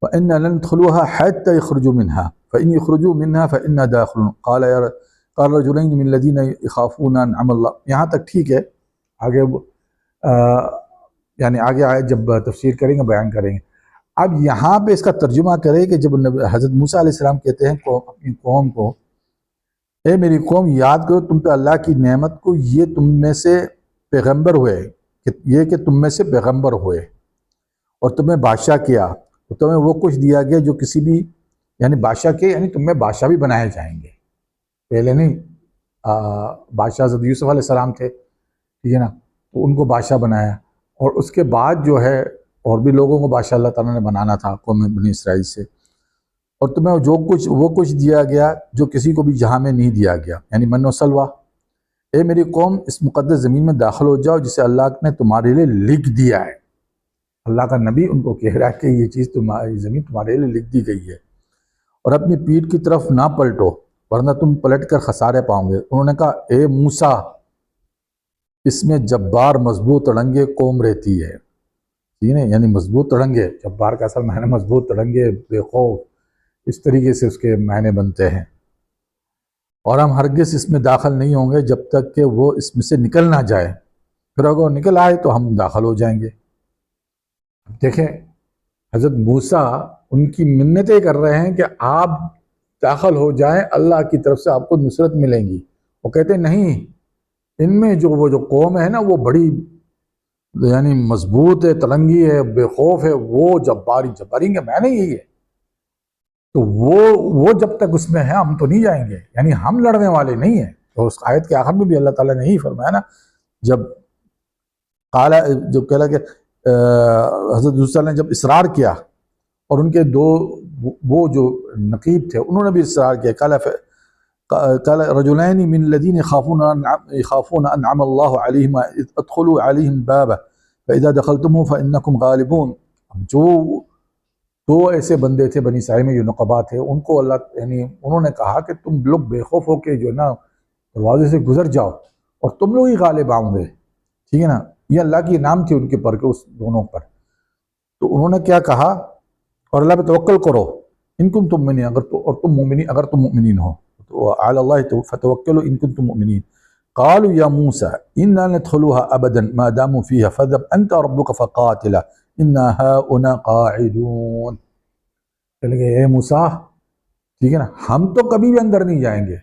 وَإِنَّا لَن نَّدْخُلَهَا حَتَّىٰ يَخْرُجُوا مِنْهَا فإن يخرجوا منها فإنا داخلون قال رجلين من الذين يخافون أنعم الله. یہاں تک ٹھیک ہے. آگے یعنی آگے آیت جب تفسیر کریں گے بیان کریں گے. اب یہاں پہ اس کا ترجمہ کریں کہ جب حضرت موسیٰ علیہ السلام کہتے ہیں اپنی قوم کو اے میری قوم یاد کرو تم پہ اللہ کی نعمت کو، یہ تم میں سے پیغمبر ہوئے، کہ تم میں سے پیغمبر ہوئے اور تمہیں بادشاہ کیا اور تمہیں وہ کچھ دیا گیا جو کسی بھی یعنی بادشاہ کے یعنی تم میں بادشاہ بھی بنائے جائیں گے. پہلے نہیں بادشاہ حضرت یوسف علیہ السلام تھے، ٹھیک ہے نا، تو ان کو بادشاہ بنایا اور اس کے بعد جو ہے اور بھی لوگوں کو بادشاہ اللہ تعالیٰ نے بنانا تھا قوم بنی اسرائیل سے. اور تمہیں وہ کچھ دیا گیا جو کسی کو بھی جہاں میں نہیں دیا گیا، یعنی من و سلوہ. اے میری قوم اس مقدس زمین میں داخل ہو جاؤ جسے اللہ نے تمہارے لیے لکھ دیا ہے. اللہ کا نبی ان کو کہہ رہا ہے کہ یہ چیز تمہاری زمین تمہارے لیے لکھ دی گئی ہے، اور اپنی پیٹھ کی طرف نہ پلٹو ورنہ تم پلٹ کر خسارے پاؤ گے. انہوں نے کہا اے موسیٰ اس میں جبار مضبوط تڑنگے قوم رہتی ہے. ٹھیک ہے، یعنی مضبوط تڑنگے، جبار کا اصل معنی مضبوط تڑنگے، بے خوف، اس طریقے سے اس کے معنی بنتے ہیں. اور ہم ہرگز اس میں داخل نہیں ہوں گے جب تک کہ وہ اس میں سے نکل نہ جائے، پھر اگر وہ نکل آئے تو ہم داخل ہو جائیں گے. دیکھیں حضرت موسیٰ ان کی منتیں کر رہے ہیں کہ آپ داخل ہو جائیں، اللہ کی طرف سے آپ کو نصرت ملیں گی. وہ کہتے ہیں نہیں، ان میں جو قوم ہے نا وہ بڑی یعنی مضبوط ہے، تلنگی ہے، بے خوف ہے، وہ جباری کا معنی یہی ہے. تو وہ جب تک اس میں ہے ہم تو نہیں جائیں گے، یعنی ہم لڑنے والے نہیں ہیں. تو اس آیت کے آخر میں بھی اللہ تعالیٰ نے یہی فرمایا نا، جب کہا کہ حضرت یوسف نے جب اصرار کیا اور ان کے دو وہ جو نقیب تھے انہوں نے بھی اصرار کیا، قال رجلین من الذین یخافون انعم اللہ علیہم ادخلوا علیہم بابا فاذا دخلتموہ فانکم غالبون. جو دو ایسے بندے تھے بنی اسرائیل میں جو نقبا تھے، ان کو اللہ یعنی انہوں نے کہا کہ تم لوگ بے خوف ہو کے جو ہے نا دروازے سے گزر جاؤ اور تم لوگ ہی غالب آؤں گے. ٹھیک ہے نا، یہ اللہ کی انعام تھی ان کے پر کہ اس دونوں پر. تو انہوں نے کیا کہا، اور اللہ پہ توکل کرو ان کنتم مؤمنین، اگر تم مؤمنین ہو تو علی اللہ فتوکلوا ان کنتم مؤمنین. قالوا یا موسیٰ انا ندخلوها ابدا ما داموا فیہا فاذهب انت وربک فقاتلا انا ہاؤنا قاعدون. کہ لگے اے موسیٰ ٹھیک ہے نا، ہم تو کبھی بھی اندر نہیں جائیں گے،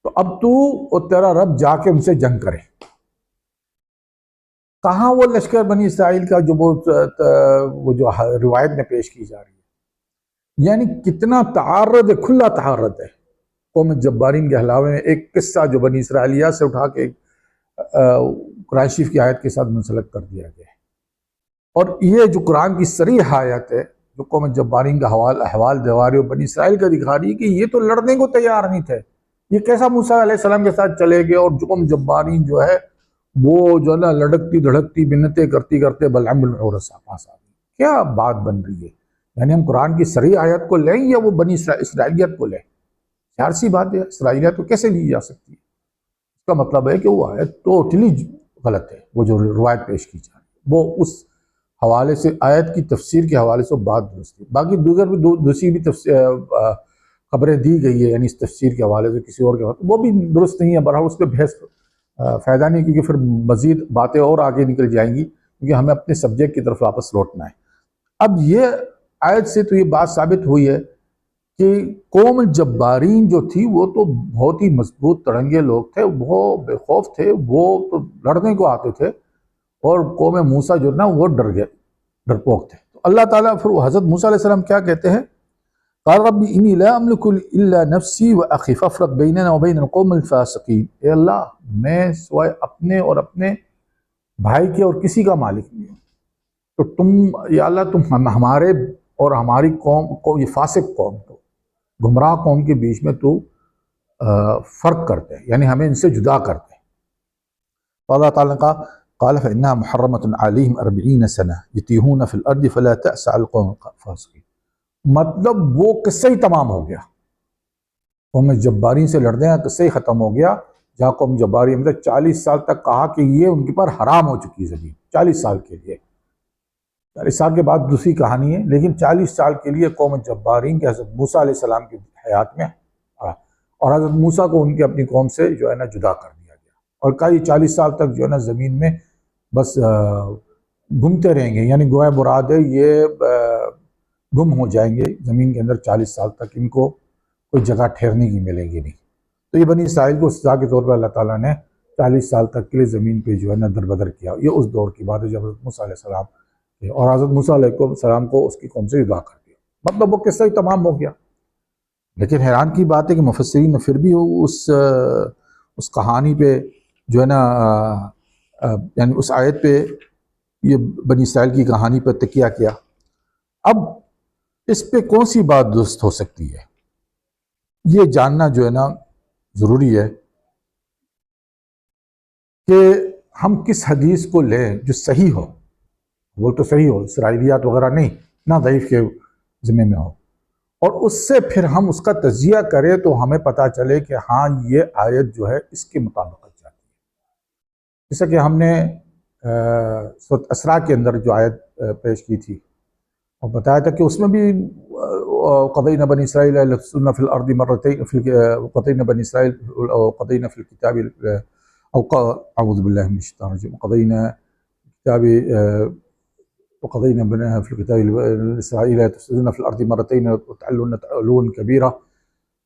تو اب تو اور تیرا رب جا کے ان سے جنگ کرے. کہاں وہ لشکر بنی اسرائیل کا جو وہ جو روایت میں پیش کی جا رہی ہے، یعنی کتنا تعارض ہے، کھلا تعارض ہے قوم جبارین کے علاوہ میں. ایک قصہ جو بنی اسرائیلیات سے اٹھا کے قرآن شریف کی آیت کے ساتھ منسلک کر دیا گیا ہے. اور یہ جو قرآن کی صریح آیت ہے جو قوم جبارین کا احوال دیواری اور بنی اسرائیل کا دکھا رہی ہے کہ یہ تو لڑنے کو تیار نہیں تھے. یہ کیسا موسیٰ علیہ السلام کے ساتھ چلے گئے، اور جو قوم جبارین جو ہے وہ جو ہے نا لڑکتی دھڑکتی منتیں کرتی کرتے بلعم بن عورس پاس آ گئی. کیا بات بن رہی ہے؟ یعنی ہم قرآن کی صریح آیت کو لیں یا وہ بنی اسرائیلیت کو لیں؟ یار سی بات ہے، اسرائیلیت کو کیسے لی جا سکتی ہے؟ اس کا مطلب ہے کہ وہ آیت ٹوٹلی غلط ہے، وہ جو روایت پیش کی جا رہی ہے وہ اس حوالے سے آیت کی تفسیر کے حوالے سے بات درست ہے. باقی دوسری بھی خبریں دی گئی ہے یعنی اس تفسیر کے حوالے سے کسی اور کے حوالے وہ بھی درست نہیں ہے. بہرحال اس پہ بحث فائدہ نہیں، کیونکہ پھر مزید باتیں اور آگے نکل جائیں گی، کیونکہ ہمیں اپنے سبجیکٹ کی طرف واپس لوٹنا ہے. اب یہ آیت سے تو یہ بات ثابت ہوئی ہے کہ قوم جبارین جو تھی وہ تو بہت ہی مضبوط تڑنگے لوگ تھے، وہ بے خوف تھے، وہ تو لڑنے کو آتے تھے. اور قوم موسیٰ جو نا وہ ڈرپوک تھے. تو اللہ تعالیٰ پھر وہ حضرت موسیٰ علیہ السلام کیا کہتے ہیں، قال رب انی لا املک الا نفسی واخی فافرق بیننا وبین القوم الفاسقین. اے اللہ میں سوائے اپنے اور اپنے بھائی کے اور کسی کا مالک نہیں ہوں، تو تم یا اللہ تم ہمارے اور ہماری قوم کو، یہ فاسق قوم تو گمراہ قوم کے بیچ میں تو فرق کرتے ہیں، یعنی ہمیں ان سے جدا کرتے ہیں. تو اللہ تعالیٰ نے کہا قال فإنها محرمة عليهم 40 سنة يتيهون في الأرض فلا تأس على القوم الفاسقين. مطلب وہ قصہ ہی تمام ہو گیا، قوم جبارین سے لڑنے کا قصہ ہی ختم ہو گیا. جہاں قوم جبارین مطلب 40 سال تک کہا کہ یہ ان کے پر حرام ہو چکی زمین، 40 سال کے لیے 40 سال کے بعد دوسری کہانی ہے، لیکن 40 سال کے لیے قوم جبارین کے حضرت موسیٰ علیہ السلام کی حیات میں اور حضرت موسیٰ کو ان کے اپنی قوم سے جو ہے نا جدا کر دیا گیا، اور کہا یہ 40 سال تک جو ہے نا زمین میں بس گھومتے رہیں گے، یعنی گویا مراد ہے یہ گم ہو جائیں گے زمین کے اندر 40 سال تک، ان کو کوئی جگہ ٹھہرنے کی ملے گی نہیں۔ تو یہ بنی اسرائیل کو سزا کے طور پر اللہ تعالیٰ نے 40 سال تک کے لیے زمین پہ جو ہے نا دربدر کیا۔ یہ اس دور کی بات ہے جب حضرت موسیٰ علیہ السلام اور حضرت موسیٰ علیہ السلام کو اس کی قوم سے جدا کر دیا، مطلب وہ قصہ ہی تمام ہو گیا۔ لیکن حیران کی بات ہے کہ مفسرین نے پھر بھی اس کہانی پہ جو ہے نا یعنی اس آیت پہ، یہ بنی اسرائیل کی کہانی پہ تکیہ کیا۔ اب اس پہ کون سی بات درست ہو سکتی ہے، یہ جاننا جو ہے نا ضروری ہے کہ ہم کس حدیث کو لیں جو صحیح ہو، وہ تو صحیح ہو، اسرائیلیات وغیرہ نہیں، نہ ضعیف کے ذمہ میں ہو، اور اس سے پھر ہم اس کا تجزیہ کریں تو ہمیں پتہ چلے کہ ہاں یہ آیت جو ہے اس کے مطابق جاتی ہے۔ جیسا کہ ہم نے سورۃ اسراء کے اندر جو آیت پیش کی تھی اور بتایا تھا کہ اس میں بھی قضینا بنی اسرائیل لتفسدن فی الارض مرتین، قضینا بنی اسرائیل قضینا فی الکتاب اعوذ باللہ من الشیطان الرجیم، وقضینا بنها فی الکتاب اسرائیل لتفسدن فی الارض مرتین وتعلن علوا کبیرا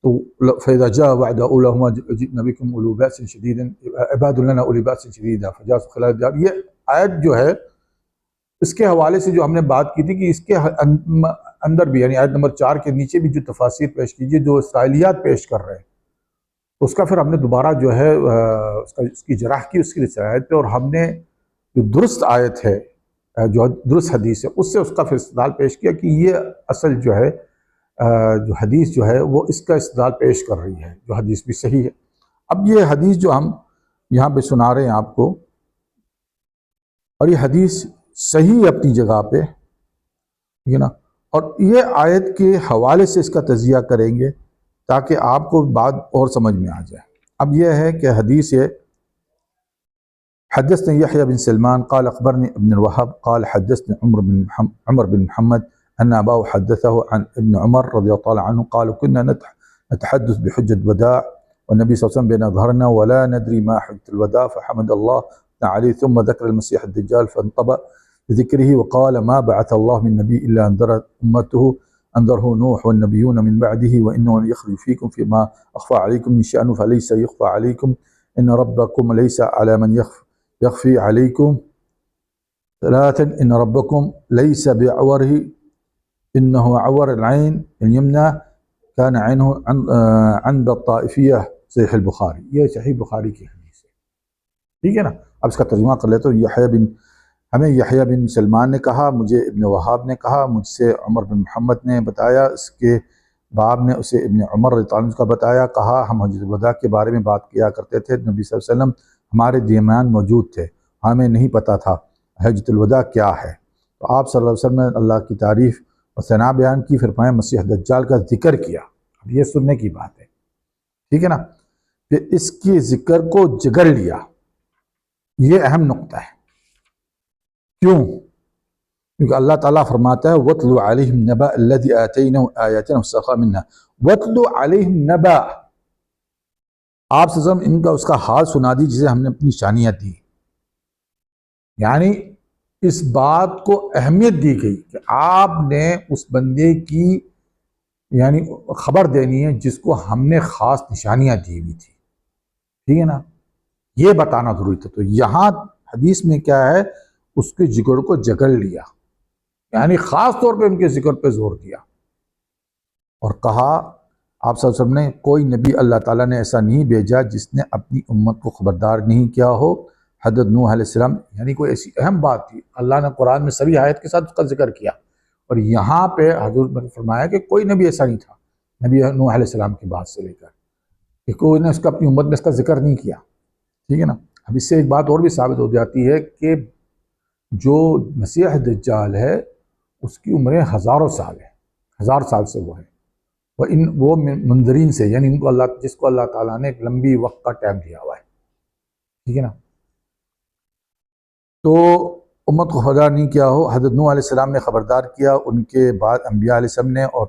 فإذا جاء وعد أولاهما جئنا بكم أولو بأس شديد عباد لنا أولي بأس شديد فجاسوا خلال الديار۔ یہ آیت جو ہے اس کے حوالے سے جو ہم نے بات کی تھی کہ اس کے اندر بھی، یعنی آیت نمبر 4 کے نیچے بھی جو تفاسیر پیش کیجیے جو اسرائیلیات پیش کر رہے ہیں، اس کا پھر ہم نے دوبارہ جو ہے اس کی جرح کی اس کی آیت پہ، اور ہم نے جو درست آیت ہے جو درست حدیث ہے اس سے اس کا پھر استدلال پیش کیا کہ یہ اصل جو ہے جو حدیث جو ہے وہ اس کا استدلال پیش کر رہی ہے، جو حدیث بھی صحیح ہے۔ اب یہ حدیث جو ہم یہاں پہ سنا رہے ہیں آپ کو، اور یہ حدیث صحیح اپنی جگہ پہ، ٹھیک ہے نا، اور یہ آیت کے حوالے سے اس کا تجزیہ کریں گے تاکہ آپ کو بات اور سمجھ میں آ جائے۔ اب یہ ہے کہ حدیث یہ حدثنا يحيى بن سلمان قال أخبرني ابن الوهاب قال حدثني عمر بن محمد أن أباه حدثه عن ابن عمر رضي الله عنه قال كنا نتحدث بحجة الوداع والنبي صلى الله عليه وسلم بين ظهرنا ولا ندري ما حجة الوداع فحمد الله عليه ثم ذكر المسيح الدجال فانطبأ بذكره وقال ما بعث الله من نبي إلا أنذر أمته أنذره نوح والنبيون من بعده وإنه يخرج فيكم فيما أخفى عليكم من شأنه فليس يخفى عليكم إن ربكم ليس على من يخفي عليكم ثلاثا إن ربكم ليس بعوره إنه عور العين اليمنى كان عينه عند الطائفية صحیح البخاری۔ یہ صحیح بخاری کی حدیث ہے، ٹھیک ہے نا۔ اب اس کا ترجمہ کر لیتا ہوں۔ ہمیں یحییٰ بن سلمان نے کہا، مجھے ابن وہاب نے کہا، مجھ سے عمر بن محمد نے بتایا، اس کے باپ نے اسے ابن عمر رضی اللہ عنہ کا بتایا، کہا ہم حجۃ الوداع کے بارے میں بات کیا کرتے تھے، نبی صلی اللہ علیہ وسلم ہمارے درمیان موجود تھے، ہمیں نہیں پتہ تھا حجۃ الوداع کیا ہے، تو آپ صلی اللہ علیہ وسلم نے اللہ کی تعریف اور ثنا بیان کی، پھر فرمایا مسیح دجال کا ذکر کیا۔ اب یہ سننے کی بات ہے، ٹھیک ہے نا، پھر اس کے ذکر کو جگڑ لیا، یہ اہم نقطہ ہے۔ کیوں؟ کیونکہ اللہ تعالیٰ فرماتا ہے وَاتْلُ عَلَيْهِمْ نَبَأَ الَّذِي آتَيْنَاهُ آيَاتِنَا فَاسْتَخْفَى مِنْهَا وَاتْلُ عَلَيْهِمْ نَبَأَ، آپ صلی اللہ علیہ وسلم اس کا حال سنا دی جسے ہم نے اپنی نشانیاں دی، یعنی اس بات کو اہمیت دی گئی کہ آپ نے اس بندے کی یعنی خبر دینی ہے جس کو ہم نے خاص نشانیاں دی ہوئی تھی، ٹھیک ہے نا، یہ بتانا ضروری تھا۔ تو یہاں حدیث میں کیا ہے، اس کے ذکر کو جگڑ لیا، یعنی خاص طور پہ ان کے ذکر پہ زور دیا، اور کہا آپ صلی اللہ علیہ وسلم نے کوئی نبی اللہ تعالیٰ نے ایسا نہیں بھیجا جس نے اپنی امت کو خبردار نہیں کیا ہو۔ حضرت نوح علیہ السلام یعنی کوئی ایسی اہم بات تھی، اللہ نے قرآن میں سبھی آیت کے ساتھ اس کا ذکر کیا، اور یہاں پہ حضور نے فرمایا کہ کوئی نبی ایسا نہیں تھا نبی نوح علیہ السلام کی بات سے لے کر کہ کوئی نے اس کا اپنی امت میں اس کا ذکر نہیں کیا، ٹھیک ہے نا۔ اب اس سے ایک بات اور بھی ثابت ہو جاتی ہے کہ جو مسیح دجال ہے اس کی عمریں ہزاروں سال ہے، 1000 سال سے وہ ہے، وہ منظرین سے، یعنی ان کو اللہ جس کو اللہ تعالیٰ نے ایک لمبی وقت کا ٹائم دیا ہوا ہے، ٹھیک ہے نا۔ تو امت کو خبردار نہیں کیا ہو، حضرت نوح علیہ السلام نے خبردار کیا، ان کے بعد انبیاء علیہ السلام نے، اور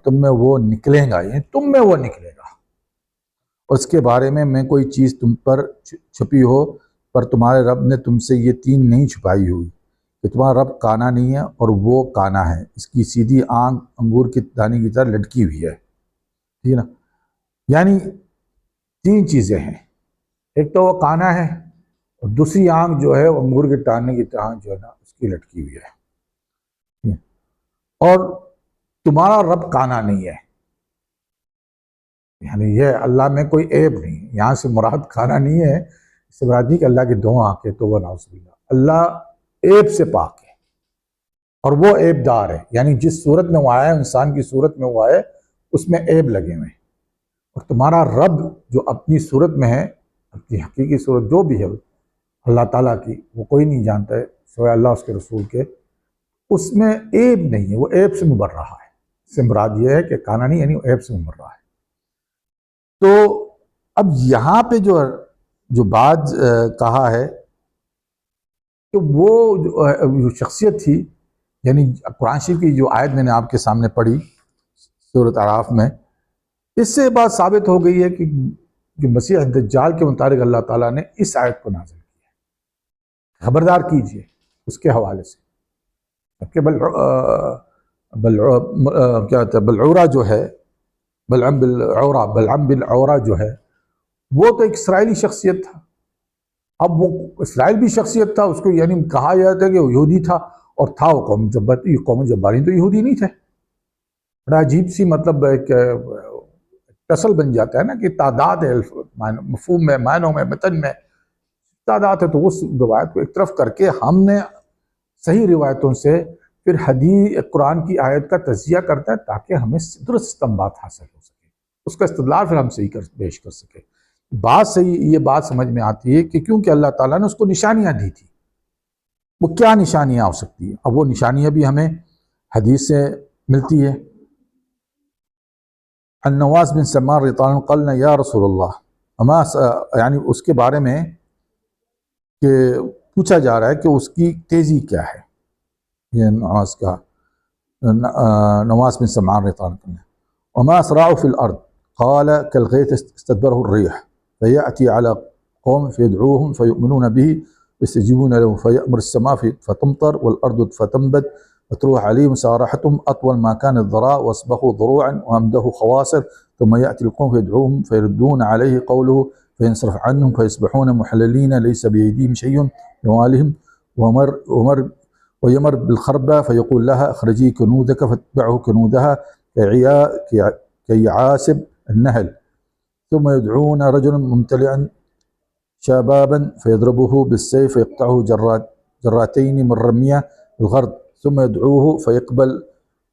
تم میں وہ نکلے گا، یعنی تم میں وہ نکلے گا، اس کے بارے میں کوئی چیز تم پر چھپی ہو، پر تمہارے رب نے تم سے یہ 3 نہیں چھپائی ہوئی کہ تمہارا رب کانا نہیں ہے اور وہ کانا ہے، اس کی سیدھی آنکھ انگور کی دانے کی طرح لٹکی ہوئی ہے، ٹھیک ہے نا؟ یعنی 3 چیزیں ہیں، ایک تو وہ کانا ہے، اور دوسری آنکھ جو ہے وہ انگور کے ٹاننے کی طرح جو ہے نا اس کی لٹکی ہوئی ہے، اور تمہارا رب کانا نہیں ہے، یعنی یہ اللہ میں کوئی عیب نہیں، یہاں سے مراد کھانا نہیں ہے، اس سے مراد نہیں کہ اللہ کی 2 آنکھیں، تو وہ نعوذ باللہ، اللہ عیب سے پاک ہے اور وہ عیب دار ہے، یعنی جس صورت میں وہ آیا ہے، انسان کی صورت میں وہ آیا ہے، اس میں عیب لگے ہوئے ہیں، اور تمہارا رب جو اپنی صورت میں ہے، اپنی حقیقی صورت جو بھی ہے اللہ تعالیٰ کی، وہ کوئی نہیں جانتا ہے سوائے اللہ اس کے رسول کے، اس میں عیب نہیں ہے، وہ عیب سے مبر رہا ہے، اس سے مراد یہ ہے کہ کانا نہیں، یعنی وہ عیب سے مبر رہا ہے۔ تو اب یہاں پہ جو بات کہا ہے کہ وہ جو شخصیت تھی، یعنی قرآن شریف کی جو آیت میں نے آپ کے سامنے پڑھی سورۃ اعراف میں، اس سے بات ثابت ہو گئی ہے کہ جو مسیح دجال کے متعلق اللہ تعالیٰ نے اس آیت کو نازل کیا ہے، خبردار کیجئے اس کے حوالے سے، کہ بلعورہ جو ہے، بلعم بالعورہ جو ہے، وہ تو ایک اسرائیلی شخصیت تھا، اب وہ اسرائیل بھی شخصیت تھا، اس کو یعنی کہا جاتا ہے کہ وہ یہودی تھا، اور تھا وہ قوم جبارین تو یہودی نہیں تھے، بڑا عجیب سی مطلب ایک ٹسل بن جاتا ہے نا کہ تعداد ہے، مفہوم میں، معنوں میں، متن میں تعداد ہے، تو اس روایت کو ایک طرف کر کے ہم نے صحیح روایتوں سے پھر حدیث قرآن کی آیت کا تجزیہ کرتا ہے تاکہ ہمیں درست استنباط حاصل ہو سکے، اس کا استدلال پھر ہم صحیح پیش کر سکے۔ بات صحیح، یہ بات سمجھ میں آتی ہے کہ کیونکہ اللہ تعالیٰ نے اس کو نشانیاں دی تھی، وہ کیا نشانیاں ہو سکتی ہیں؟ اب وہ نشانیاں بھی ہمیں حدیث سے ملتی ہے۔ النواس بن سمار رضی اللہ عنہ قالنا یا رسول اللہ، یعنی اس کے بارے میں کہ پوچھا جا رہا ہے کہ اس کی تیزی کیا ہے، یہ نواس بن سمعان رضی اللہ عنہ، وما اسرعه في الارض قال كالغيث استدبره الريح فياتي على قوم فيدعوهم فيؤمنون به ويستجيبون له فيأمر السماء فتمطر والارض فتنبت وتروح عليهم سارحتهم اطول ما كان الذراع واصبحوا ضروعا وامده خواصر ثم ياتي القوم فيدعوهم فيردون عليه قوله فينصرف عنهم فيصبحون محللين ليس بأيديهم شيء يوالهم ويمر بالخربة فيقول لها اخرجي كنودك فتتبعه كنودها كيعاسب النهل ثم يدعون رجلا ممتلئا شبابا فيضربه بالسيف فيقطعه جراتين من رمية الغرب ثم يدعوه فيقبل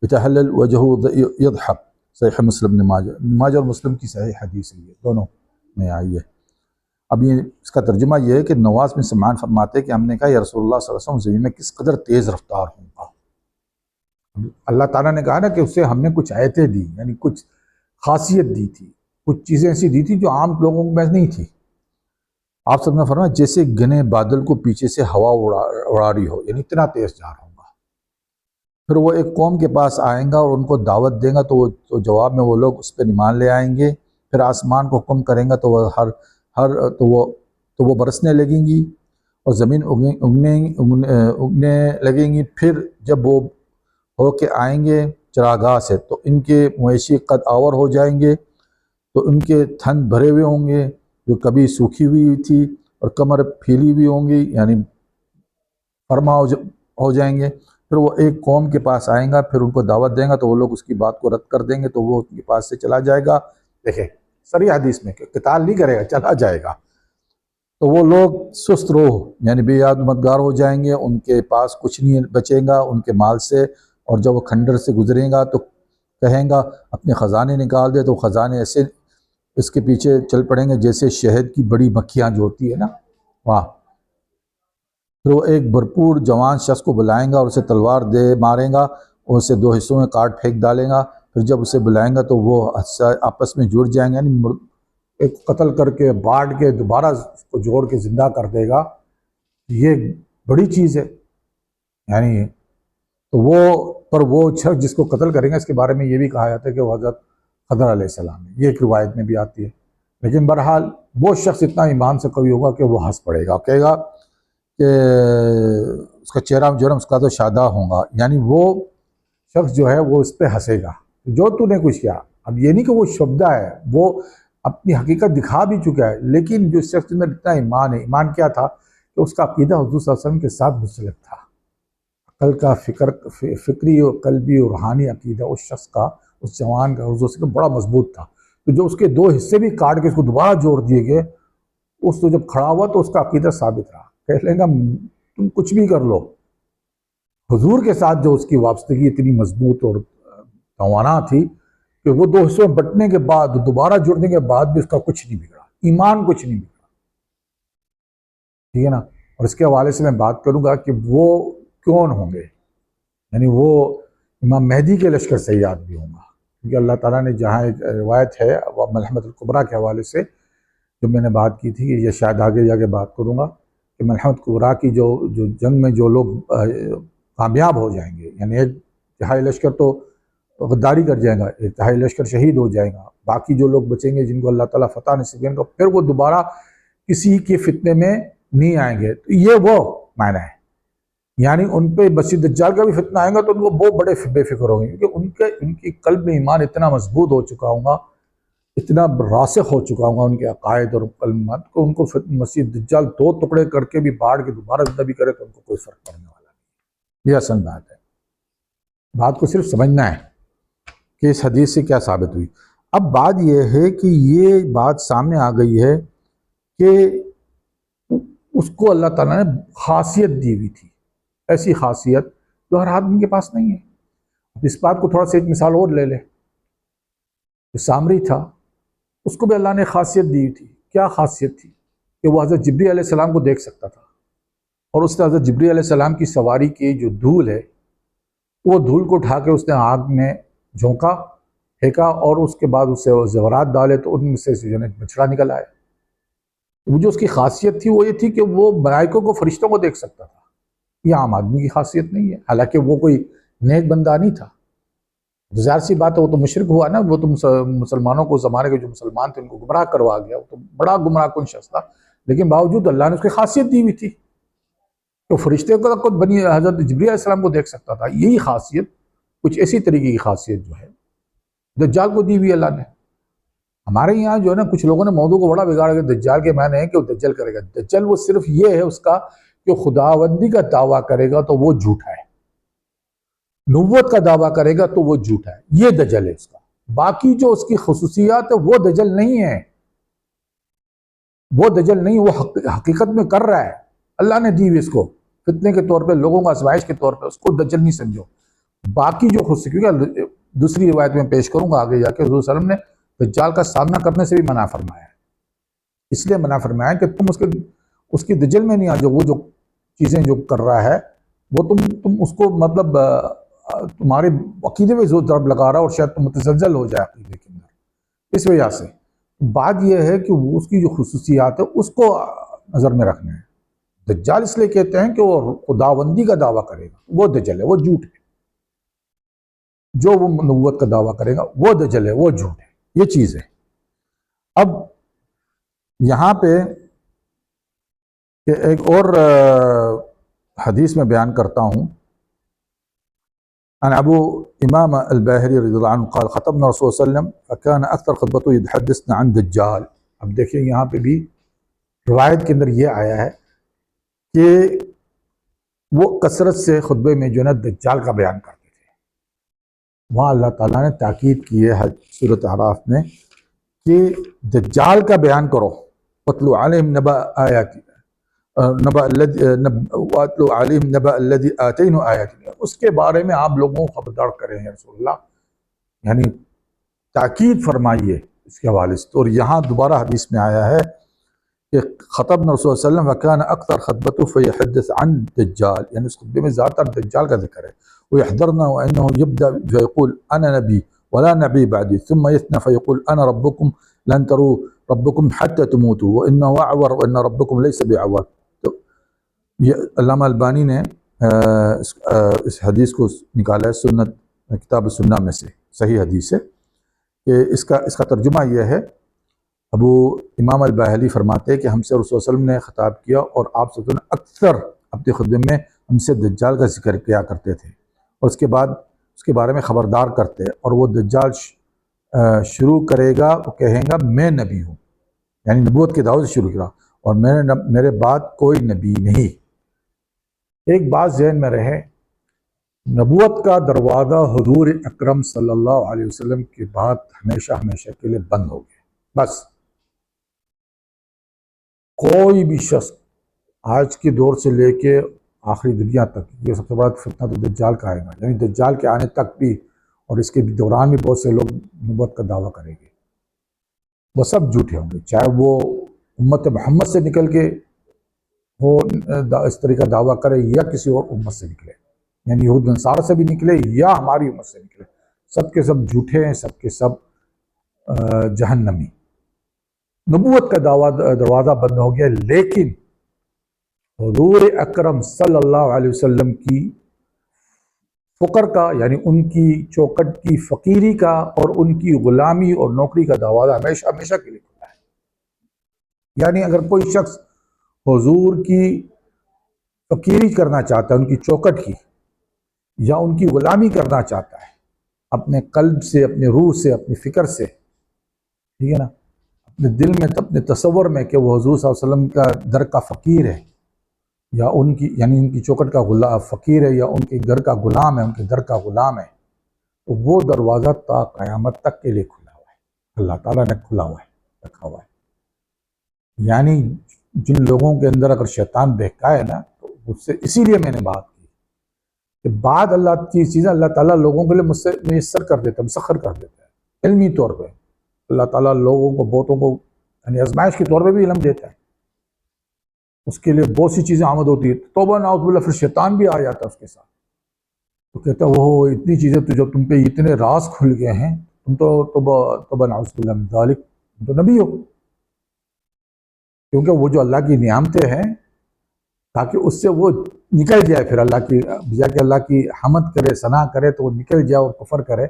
يتهلل وجهه يضحك۔ صحیح مسلم نماجہ اور مسلم کی صحیح حدیث ہے، یہ دونوں میں آئی ہے۔ اب یہ اس کا ترجمہ یہ ہے کہ نواس بن سمعان فرماتے کہ ہم نے کہا یا رسول اللہ صلی اللہ علیہ وسلم زمین میں کس قدر تیز رفتار ہوں گا۔ اللہ تعالیٰ نے کہا نا کہ اسے ہم نے کچھ آیتیں دی، یعنی کچھ خاصیت دی تھی، کچھ چیزیں ایسی دی تھی جو عام لوگوں میں نہیں تھی۔ آپ سب نے فرمایا جیسے گھنے بادل کو پیچھے سے ہوا اڑا رہی ہو، یعنی اتنا تیز جا رہا ہوں گا۔ پھر وہ ایک قوم کے پاس آئیں گا اور ان کو دعوت دیں گا تو جواب میں وہ لوگ اس پہ ایمان لے آئیں گے، پھر آسمان کو حکم کریں گا تو وہ برسنے لگیں گی اور زمین اگنے لگیں گی، پھر جب وہ ہو کے آئیں گے چراگاہ سے تو ان کے مویشی قد آور ہو جائیں گے، تو ان کے تھن بھرے ہوئے ہوں گے جو کبھی سوکھی ہوئی تھی، اور کمر پھیلی ہوئی ہوں گی یعنی فرما ہو جائیں گے۔ پھر وہ ایک قوم کے پاس آئیں گا، پھر ان کو دعوت دیں گا تو وہ لوگ اس کی بات کو رد کر دیں گے تو وہ ان کے پاس سے چلا جائے گا۔ دیکھیں صریح حدیث میں کہ قتال نہیں کرے گا، چلا جائے گا، تو وہ لوگ سست روح یعنی بے یاد مددگار ہو جائیں گے، ان کے پاس کچھ نہیں بچے گا ان کے مال سے، اور جب وہ کھنڈر سے گزرے گا تو کہیں گا اپنے خزانے نکال دے، تو خزانے ایسے اس کے پیچھے چل پڑیں گے جیسے شہد کی بڑی مکھیاں جو ہوتی ہے نا وہاں۔ پھر وہ ایک بھرپور جوان شخص کو بلائیں گا اور اسے تلوار دے ماریں گا اور اسے 2 حصوں میں کاٹ پھینک ڈالیں گا، پھر جب اسے بلائیں گا تو وہ آپس میں جڑ جائیں گے، یعنی ایک قتل کر کے بانٹ کے دوبارہ اس کو جوڑ کے زندہ کر دے گا۔ یہ بڑی چیز ہے. یعنی تو وہ شخص جس کو قتل کریں گے اس کے بارے میں یہ بھی کہا جاتا ہے کہ وہ حضرت خضر علیہ السلام ہے. یہ ایک روایت میں بھی آتی ہے. لیکن بہرحال وہ شخص اتنا ایمان سے قوی ہوگا کہ وہ ہنس پڑے گا، کہے گا کہ اس کا چہرہ جو ہے اس کا تو شادہ ہوگا. یعنی وہ شخص جو ہے وہ اس پہ ہنسے گا جو تو نے کچھ کیا. اب یہ نہیں کہ وہ شبدہ ہے، وہ اپنی حقیقت دکھا بھی چکا ہے، لیکن جو شخص میں اتنا ایمان ہے، ایمان کیا تھا کہ اس کا عقیدہ حضور صلی اللہ علیہ وسلم کے ساتھ منسلک تھا. عقل کا فکری اور قلبی اور روحانی عقیدہ اس شخص کا، اس جوان کا حضور صلی اللہ علیہ وسلم بڑا مضبوط تھا. تو جو اس کے دو حصے بھی کاٹ کے اس کو دوبارہ جوڑ دیے گئے، اس کو جب کھڑا ہوا تو اس کا عقیدہ ثابت رہا. کہہ لیں گا تم کچھ بھی کر لو، حضور کے ساتھ جو اس کی وابستگی اتنی مضبوط اور توانا تھی کہ وہ دو حصوں میں بٹنے کے بعد دوبارہ جڑنے کے بعد بھی اس کا کچھ نہیں بگڑا، ایمان کچھ نہیں بگڑا. ٹھیک ہے نا. اور اس کے حوالے سے میں بات کروں گا کہ وہ کون ہوں گے. یعنی وہ امام مہدی کے لشکر سے یاد بھی ہوں گا، کیونکہ اللہ تعالیٰ نے جہاں ایک روایت ہے ملحمۃ الکبریٰ کے حوالے سے جو میں نے بات کی تھی، یہ شاید آگے جا کے بات کروں گا کہ ملحمۃ الکبریٰ کی جو جنگ میں جو لوگ کامیاب ہو جائیں گے، یعنی ایک تہائی لشکر تو غداری کر جائے گا، ایک تہائی لشکر شہید ہو جائے گا، باقی جو لوگ بچیں گے جن کو اللہ تعالیٰ فتح نصیب کرے گا، پھر وہ دوبارہ کسی کے فتنے میں نہیں آئیں گے. تو یہ وہ معنی ہے. یعنی ان پہ مسیح دجال کا بھی فتنہ آئے گا تو وہ بہت بڑے بے فکر ہوں گے، کیونکہ ان کی قلب میں ایمان اتنا مضبوط ہو چکا ہوگا، اتنا راسخ ہو چکا ہوگا ان کے عقائد اور کلمات کو، ان کو مسیح دجال دو ٹکڑے کر کے بھی باڑ کے دوبارہ زندہ بھی کرے تو ان کو کوئی فرق پڑنے والا نہیں. یہ اصل بات ہے. بات کو صرف سمجھنا ہے کہ اس حدیث سے کیا ثابت ہوئی. اب بات یہ ہے کہ یہ بات سامنے آ گئی ہے کہ اس کو اللہ تعالیٰ نے خاصیت دی ہوئی تھی، ایسی خاصیت جو ہر آدمی کے پاس نہیں ہے. اس بات کو تھوڑا سا ایک مثال اور لے لے. جو سامری تھا اس کو بھی اللہ نے خاصیت دی ہوئی تھی. کیا خاصیت تھی؟ کہ وہ حضرت جبریل علیہ السلام کو دیکھ سکتا تھا، اور اس نے حضرت جبریل علیہ السلام کی سواری کی جو دھول ہے وہ دھول کو اٹھا کے اس نے آگ میں جھونکا، پھینکا، اور اس کے بعد اسے زیورات ڈالے تو ان میں سے جو ہے بچھڑا نکل آئے. وہ جو اس کی خاصیت تھی وہ یہ تھی کہ وہ ملائکوں کو، فرشتوں کو دیکھ سکتا تھا. یہ عام آدمی کی خاصیت نہیں ہے، حالانکہ وہ کوئی نیک بندہ نہیں تھا. ظاہر سی بات ہے وہ تو مشرک ہوا نا، وہ تو مسلمانوں کو، زمانے کے جو مسلمان تھے ان کو گمراہ کروا گیا، وہ تو بڑا گمراہ کن شخص تھا. لیکن باوجود اللہ نے اس کی خاصیت دی ہوئی تھی تو فرشتے کو خود بنی حضرت جبریل علیہ السلام کو دیکھ سکتا تھا. یہی خاصیت، کچھ ایسی طریقے کی خاصیت جو ہے دجال کو دی ہوئی اللہ نے. ہمارے یہاں جو ہے نا کچھ لوگوں نے موضوع کو بڑا بگاڑ کے دجال کے معنی ہے کہ وہ دجال کرے گا. دجال وہ صرف یہ ہے اس کا کہ خداوندی کا دعویٰ کرے گا تو وہ جھوٹا ہے، نبوت کا دعویٰ کرے گا تو وہ جھوٹا ہے. یہ دجل ہے اس کا. باقی جو اس کی خصوصیات ہے وہ دجل نہیں ہے، وہ دجل نہیں، وہ حقیقت میں کر رہا ہے. اللہ نے دی ہوئی اس کو فتنے کے طور پہ، لوگوں کا آزمائش کے طور پہ، اس کو دجل نہیں سمجھو. باقی جو خصوصی، کیونکہ دوسری روایت میں پیش کروں گا آگے جا کے، حضور صلی اللہ علیہ وسلم نے دجال کا سامنا کرنے سے بھی منع فرمایا ہے. اس لیے منع فرمایا کہ تم اس کی دجل میں نہیں آ جاؤ. وہ جو چیزیں جو کر رہا ہے وہ تم اس کو مطلب تمہارے عقیدے میں زور ضرب لگا رہا ہے اور شاید تم متزلزل ہو جائے عقیدے کے اندر. اس وجہ سے بات یہ ہے کہ وہ اس کی جو خصوصیات ہے اس کو نظر میں رکھنا ہے. دجال اس لیے کہتے ہیں کہ وہ خداوندی کا دعویٰ کرے گا وہ دجل ہے، وہ جھوٹ ہے. جو وہ نبوت کا دعویٰ کرے گا وہ دجل ہے، وہ جھوٹ ہے. یہ چیز ہے. اب یہاں پہ ایک اور حدیث میں بیان کرتا ہوں. عن ابو امام الباہری رضی اللہ عنہ قال خطبنا رسول صلی اللہ علیہ وسلم فكان اکثر خطبته يتحدثنا عن دجال. اب دیکھیں یہاں پہ بھی روایت کے اندر یہ آیا ہے کہ وہ کثرت سے خطبے میں جو ہے دجال کا بیان کرتے تھے. وہاں اللہ تعالیٰ نے تاکید کی ہے سورۃ اعراف میں کہ دجال کا بیان کرو. وَاتْلُ عَلَيْهِمْ نَبَأَ آيَاتِنَا وَاتْلُ عَلَيْهِمْ نَبَأَ الَّذِي آتَيْنَاهُ آيَاتِنَا. اس کے بارے میں آپ لوگوں کو خبردار کریں یا رسول اللہ، یعنی تاکید فرمائیے اس کے حوالے سے. اور یہاں دوبارہ حدیث میں آیا ہے کہ خطبنا رسول صلی اللہ علیہ وسلم وكان اکثر خطبته فيحدث عن دجال، یعنی اس خطبے میں زیادہ تر دجال کا ذکر ہے. ويحذرنا وانه يبدا فيقول انا نبي ولا نبي بعدي ثم يثنى فيقول انا ربكم لن تروا ربكم حتى تموتوا وانه اعور وان ربكم ليس بعور. یہ علامہ البانی نے اس حدیث کو نکالا ہے سنت کتاب سنہ میں سے، صحیح حدیث ہے کہ اس کا ترجمہ یہ ہے، ابو امام الباہلی فرماتے ہیں کہ ہم سے رسول صلی اللہ علیہ وسلم نے خطاب کیا اور آپ صلی اللہ علیہ وسلم اکثر اپنے خطبے میں ہم سے دجال کا ذکر کیا کرتے تھے، اور اس کے بعد اس کے بارے میں خبردار کرتے، اور وہ دجال شروع کرے گا، وہ کہیں گا میں نبی ہوں، یعنی نبوت کی دعوت سے شروع کرا، اور میرے بعد کوئی نبی نہیں۔ ایک بات ذہن میں رہے، نبوت کا دروازہ حضور اکرم صلی اللہ علیہ وسلم کے بعد ہمیشہ ہمیشہ کے لیے بند ہو گیا، بس کوئی بھی شخص آج کے دور سے لے کے آخری دنیا تک، یہ سب سے بڑا فتنہ تو دجال کا آئے گا، یعنی دجال کے آنے تک بھی اور اس کے دوران بھی بہت سے لوگ نبوت کا دعویٰ کریں گے، وہ سب جھوٹے ہوں گے، چاہے وہ امت محمد سے نکل کے وہ اس طرح کا دعویٰ کرے یا کسی اور امت سے نکلے، یعنی یہود نصارہ سے بھی نکلے یا ہماری امت سے نکلے، سب کے سب جھوٹے ہیں، سب کے سب جہنمی۔ نبوت کا دروازہ بند ہو گیا، لیکن حضور اکرم صلی اللہ علیہ وسلم کی فقر کا، یعنی ان کی چوکٹ کی فقیری کا اور ان کی غلامی اور نوکری کا دروازہ ہمیشہ ہمیشہ کے لیے کھلا ہے۔ یعنی اگر کوئی شخص حضور کی فقیری کرنا چاہتا ہے، ان کی چوکٹ کی یا ان کی غلامی کرنا چاہتا ہے، اپنے قلب سے، اپنے روح سے، اپنی فکر سے، ٹھیک ہے نا، اپنے دل میں، اپنے تصور میں کہ وہ حضور صلی اللہ علیہ وسلم کا در کا فقیر ہے، یا ان کی یعنی ان کی چوکٹ کا فقیر ہے، یا ان کے گھر کا غلام ہے، ان کے در کا غلام ہے، تو وہ دروازہ تا قیامت تک کے لیے کھلا ہوا ہے، اللہ تعالیٰ نے کھلا ہوا ہے، رکھا ہوا ہے۔ یعنی جن لوگوں کے اندر اگر شیطان بہکا ہے نا، تو اس سے اسی لیے میں نے بات کی کہ بعد اللہ کی چیزیں اللہ تعالیٰ لوگوں کے لیے میسر کر دیتا ہے، مسخر کر دیتا ہے، علمی طور پہ اللہ تعالیٰ لوگوں کو، بہتوں کو، یعنی آزمائش کے طور پہ بھی علم دیتا ہے، اس کے لیے بہت سی چیزیں آمد ہوتی ہے، توبہ نعوذ باللہ، پھر شیطان بھی آ جاتا ہے اس کے ساتھ، تو کہتا ہے وہ اتنی چیزیں تو جو تم پہ اتنے راز کھل گئے ہیں، تم تو توبہ نعوذ باللہ من ذالک، تم تو نبی ہو، کیونکہ وہ جو اللہ کی نعمتیں ہیں، تاکہ اس سے وہ نکل جائے، پھر اللہ کی بجا کے اللہ کی حمد کرے، ثنا کرے، تو وہ نکل جائے اور کفر کرے،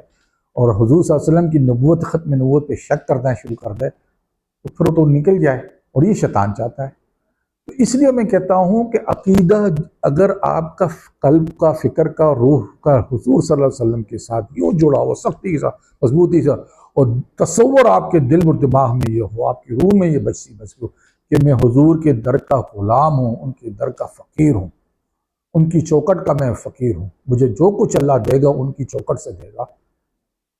اور حضور صلی اللہ علیہ وسلم کی نبوت، ختم نبوت پہ شک کرنا شروع کر دے، تو پھر تو نکل جائے، اور یہ شیطان چاہتا ہے۔ تو اس لیے میں کہتا ہوں کہ عقیدہ اگر آپ کا قلب کا، فکر کا، روح کا حضور صلی اللہ علیہ وسلم کے ساتھ یوں جڑا ہوا، سختی کے ساتھ، مضبوطی سے، اور تصور آپ کے دل و دماغ میں یہ ہو، آپ کی روح میں یہ بسی ہو کہ میں حضور کے در کا غلام ہوں، ان کے در کا فقیر ہوں، ان کی چوکٹ کا میں فقیر ہوں، مجھے جو کچھ اللہ دے گا ان کی چوکٹ سے دے گا،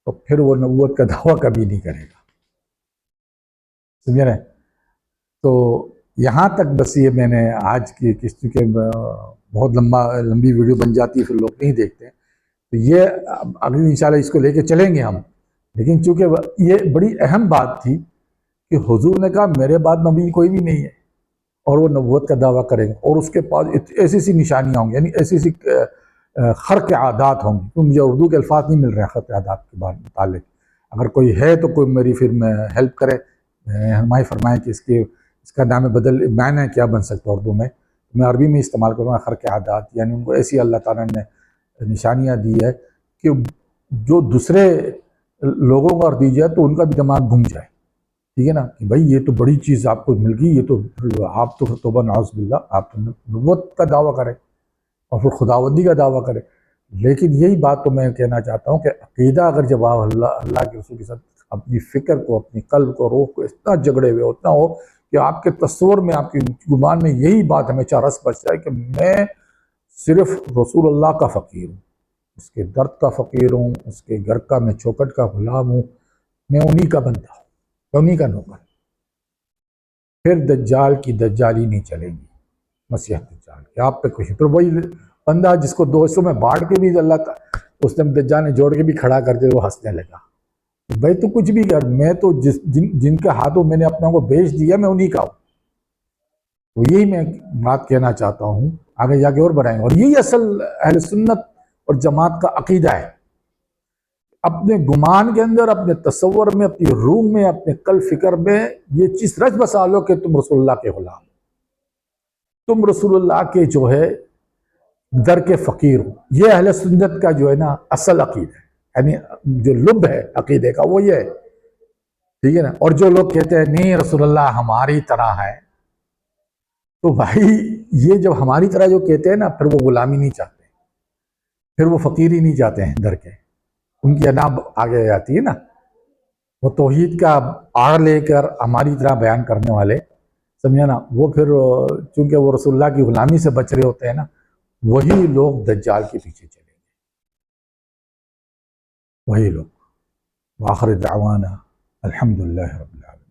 تو پھر وہ نبوت کا دعویٰ کبھی نہیں کرے گا، سمجھ رہے ہیں؟ تو یہاں تک بس یہ میں نے آج کی قسط کے بہت لمبی ویڈیو بن جاتی ہے، پھر لوگ نہیں دیکھتے، تو یہ اگلی انشاءاللہ اس کو لے کے چلیں گے ہم، لیکن چونکہ یہ بڑی اہم بات تھی کہ حضور نے کہا میرے بعد نبی کوئی بھی نہیں ہے، اور وہ نبوت کا دعویٰ کریں گے، اور اس کے پاس ایسی سی نشانیاں ہوں گی، یعنی ایسی سی خرق عادات ہوں گی، تو مجھے اردو کے الفاظ نہیں مل رہے ہیں خرق عادات کے بارے متعلق، اگر کوئی ہے تو کوئی میری پھر میں ہیلپ کرے، رہنمائی فرمائیں کہ اس کا نام بدل معنی کیا بن سکتا ہے اردو میں عربی میں استعمال کروں گا، خرق عادات، یعنی ان کو ایسی اللہ تعالیٰ نے نشانیاں دی ہے کہ جو دوسرے لوگوں کو دی جائے تو ان کا بھی دماغ گھوم جائے، ٹھیک ہے نا، کہ بھائی یہ تو بڑی چیز آپ کو مل گئی، یہ تو آپ تو توبہ نعوذ باللہ، آپ تو نبوت کا دعویٰ کریں اور پھر خداوندی کا دعویٰ کریں۔ لیکن یہی بات تو میں کہنا چاہتا ہوں کہ عقیدہ اگر جب آپ اللہ کے رسول کے ساتھ اپنی فکر کو، اپنی قلب کو، روح کو اتنا جگڑے ہوئے اتنا ہو کہ آپ کے تصور میں، آپ کی گمان میں یہی بات ہمیشہ رس بچ جائے کہ میں صرف رسول اللہ کا فقیر ہوں، اس کے درد کا فقیر ہوں، اس کے گھر کا میں چوکٹ کا غلام ہوں، میں انہی کا بندہ ہوں، میں انہی کا نوکر، پھر دجال کی دجالی نہیں چلے گی، مسیح دجال کہ آپ پہ خوشی، پھر وہی بندہ جس کو دو حصوں میں بانٹ کے بھی اللہ کا اس نے دجال نے جوڑ کے بھی کھڑا کر دیا، وہ ہنسنے لگا، بھائی تو کچھ بھی کر، میں تو جن کے ہاتھوں میں نے اپنے کو بیچ دیا میں انہی کا ہوں۔ تو یہی میں بات کہنا چاہتا ہوں، آگے جا کے اور بڑھائیں گے، اور یہی اصل اہل سنت اور جماعت کا عقیدہ ہے، اپنے گمان کے اندر، اپنے تصور میں، اپنی روح میں، اپنے قلب فکر میں یہ چیز رچ بسا لو کہ تم رسول اللہ کے غلام، تم رسول اللہ کے جو ہے در کے فقیر ہو. یہ اہل سنت کا جو ہے نا اصل عقیدہ ہے، یعنی جو لب ہے عقیدے کا وہ یہ ہے، ٹھیک ہے نا. اور جو لوگ کہتے ہیں نہیں رسول اللہ ہماری طرح ہے، تو بھائی یہ جب ہماری طرح جو کہتے ہیں نا، پھر وہ غلامی نہیں چاہتے، پھر وہ فقیری نہیں چاہتے ہیں در کے. ان کی انا آگے جاتی ہے نا. وہ توحید کا آڑ لے کر ہماری طرح بیان کرنے والے، سمجھا نا، وہ پھر چونکہ وہ رسول اللہ کی غلامی سے بچ رہے ہوتے ہیں نا، وہی لوگ دجال کے پیچھے چلیں گے، وہی لوگ. وآخر دعوانا الحمدللہ رب العالمین.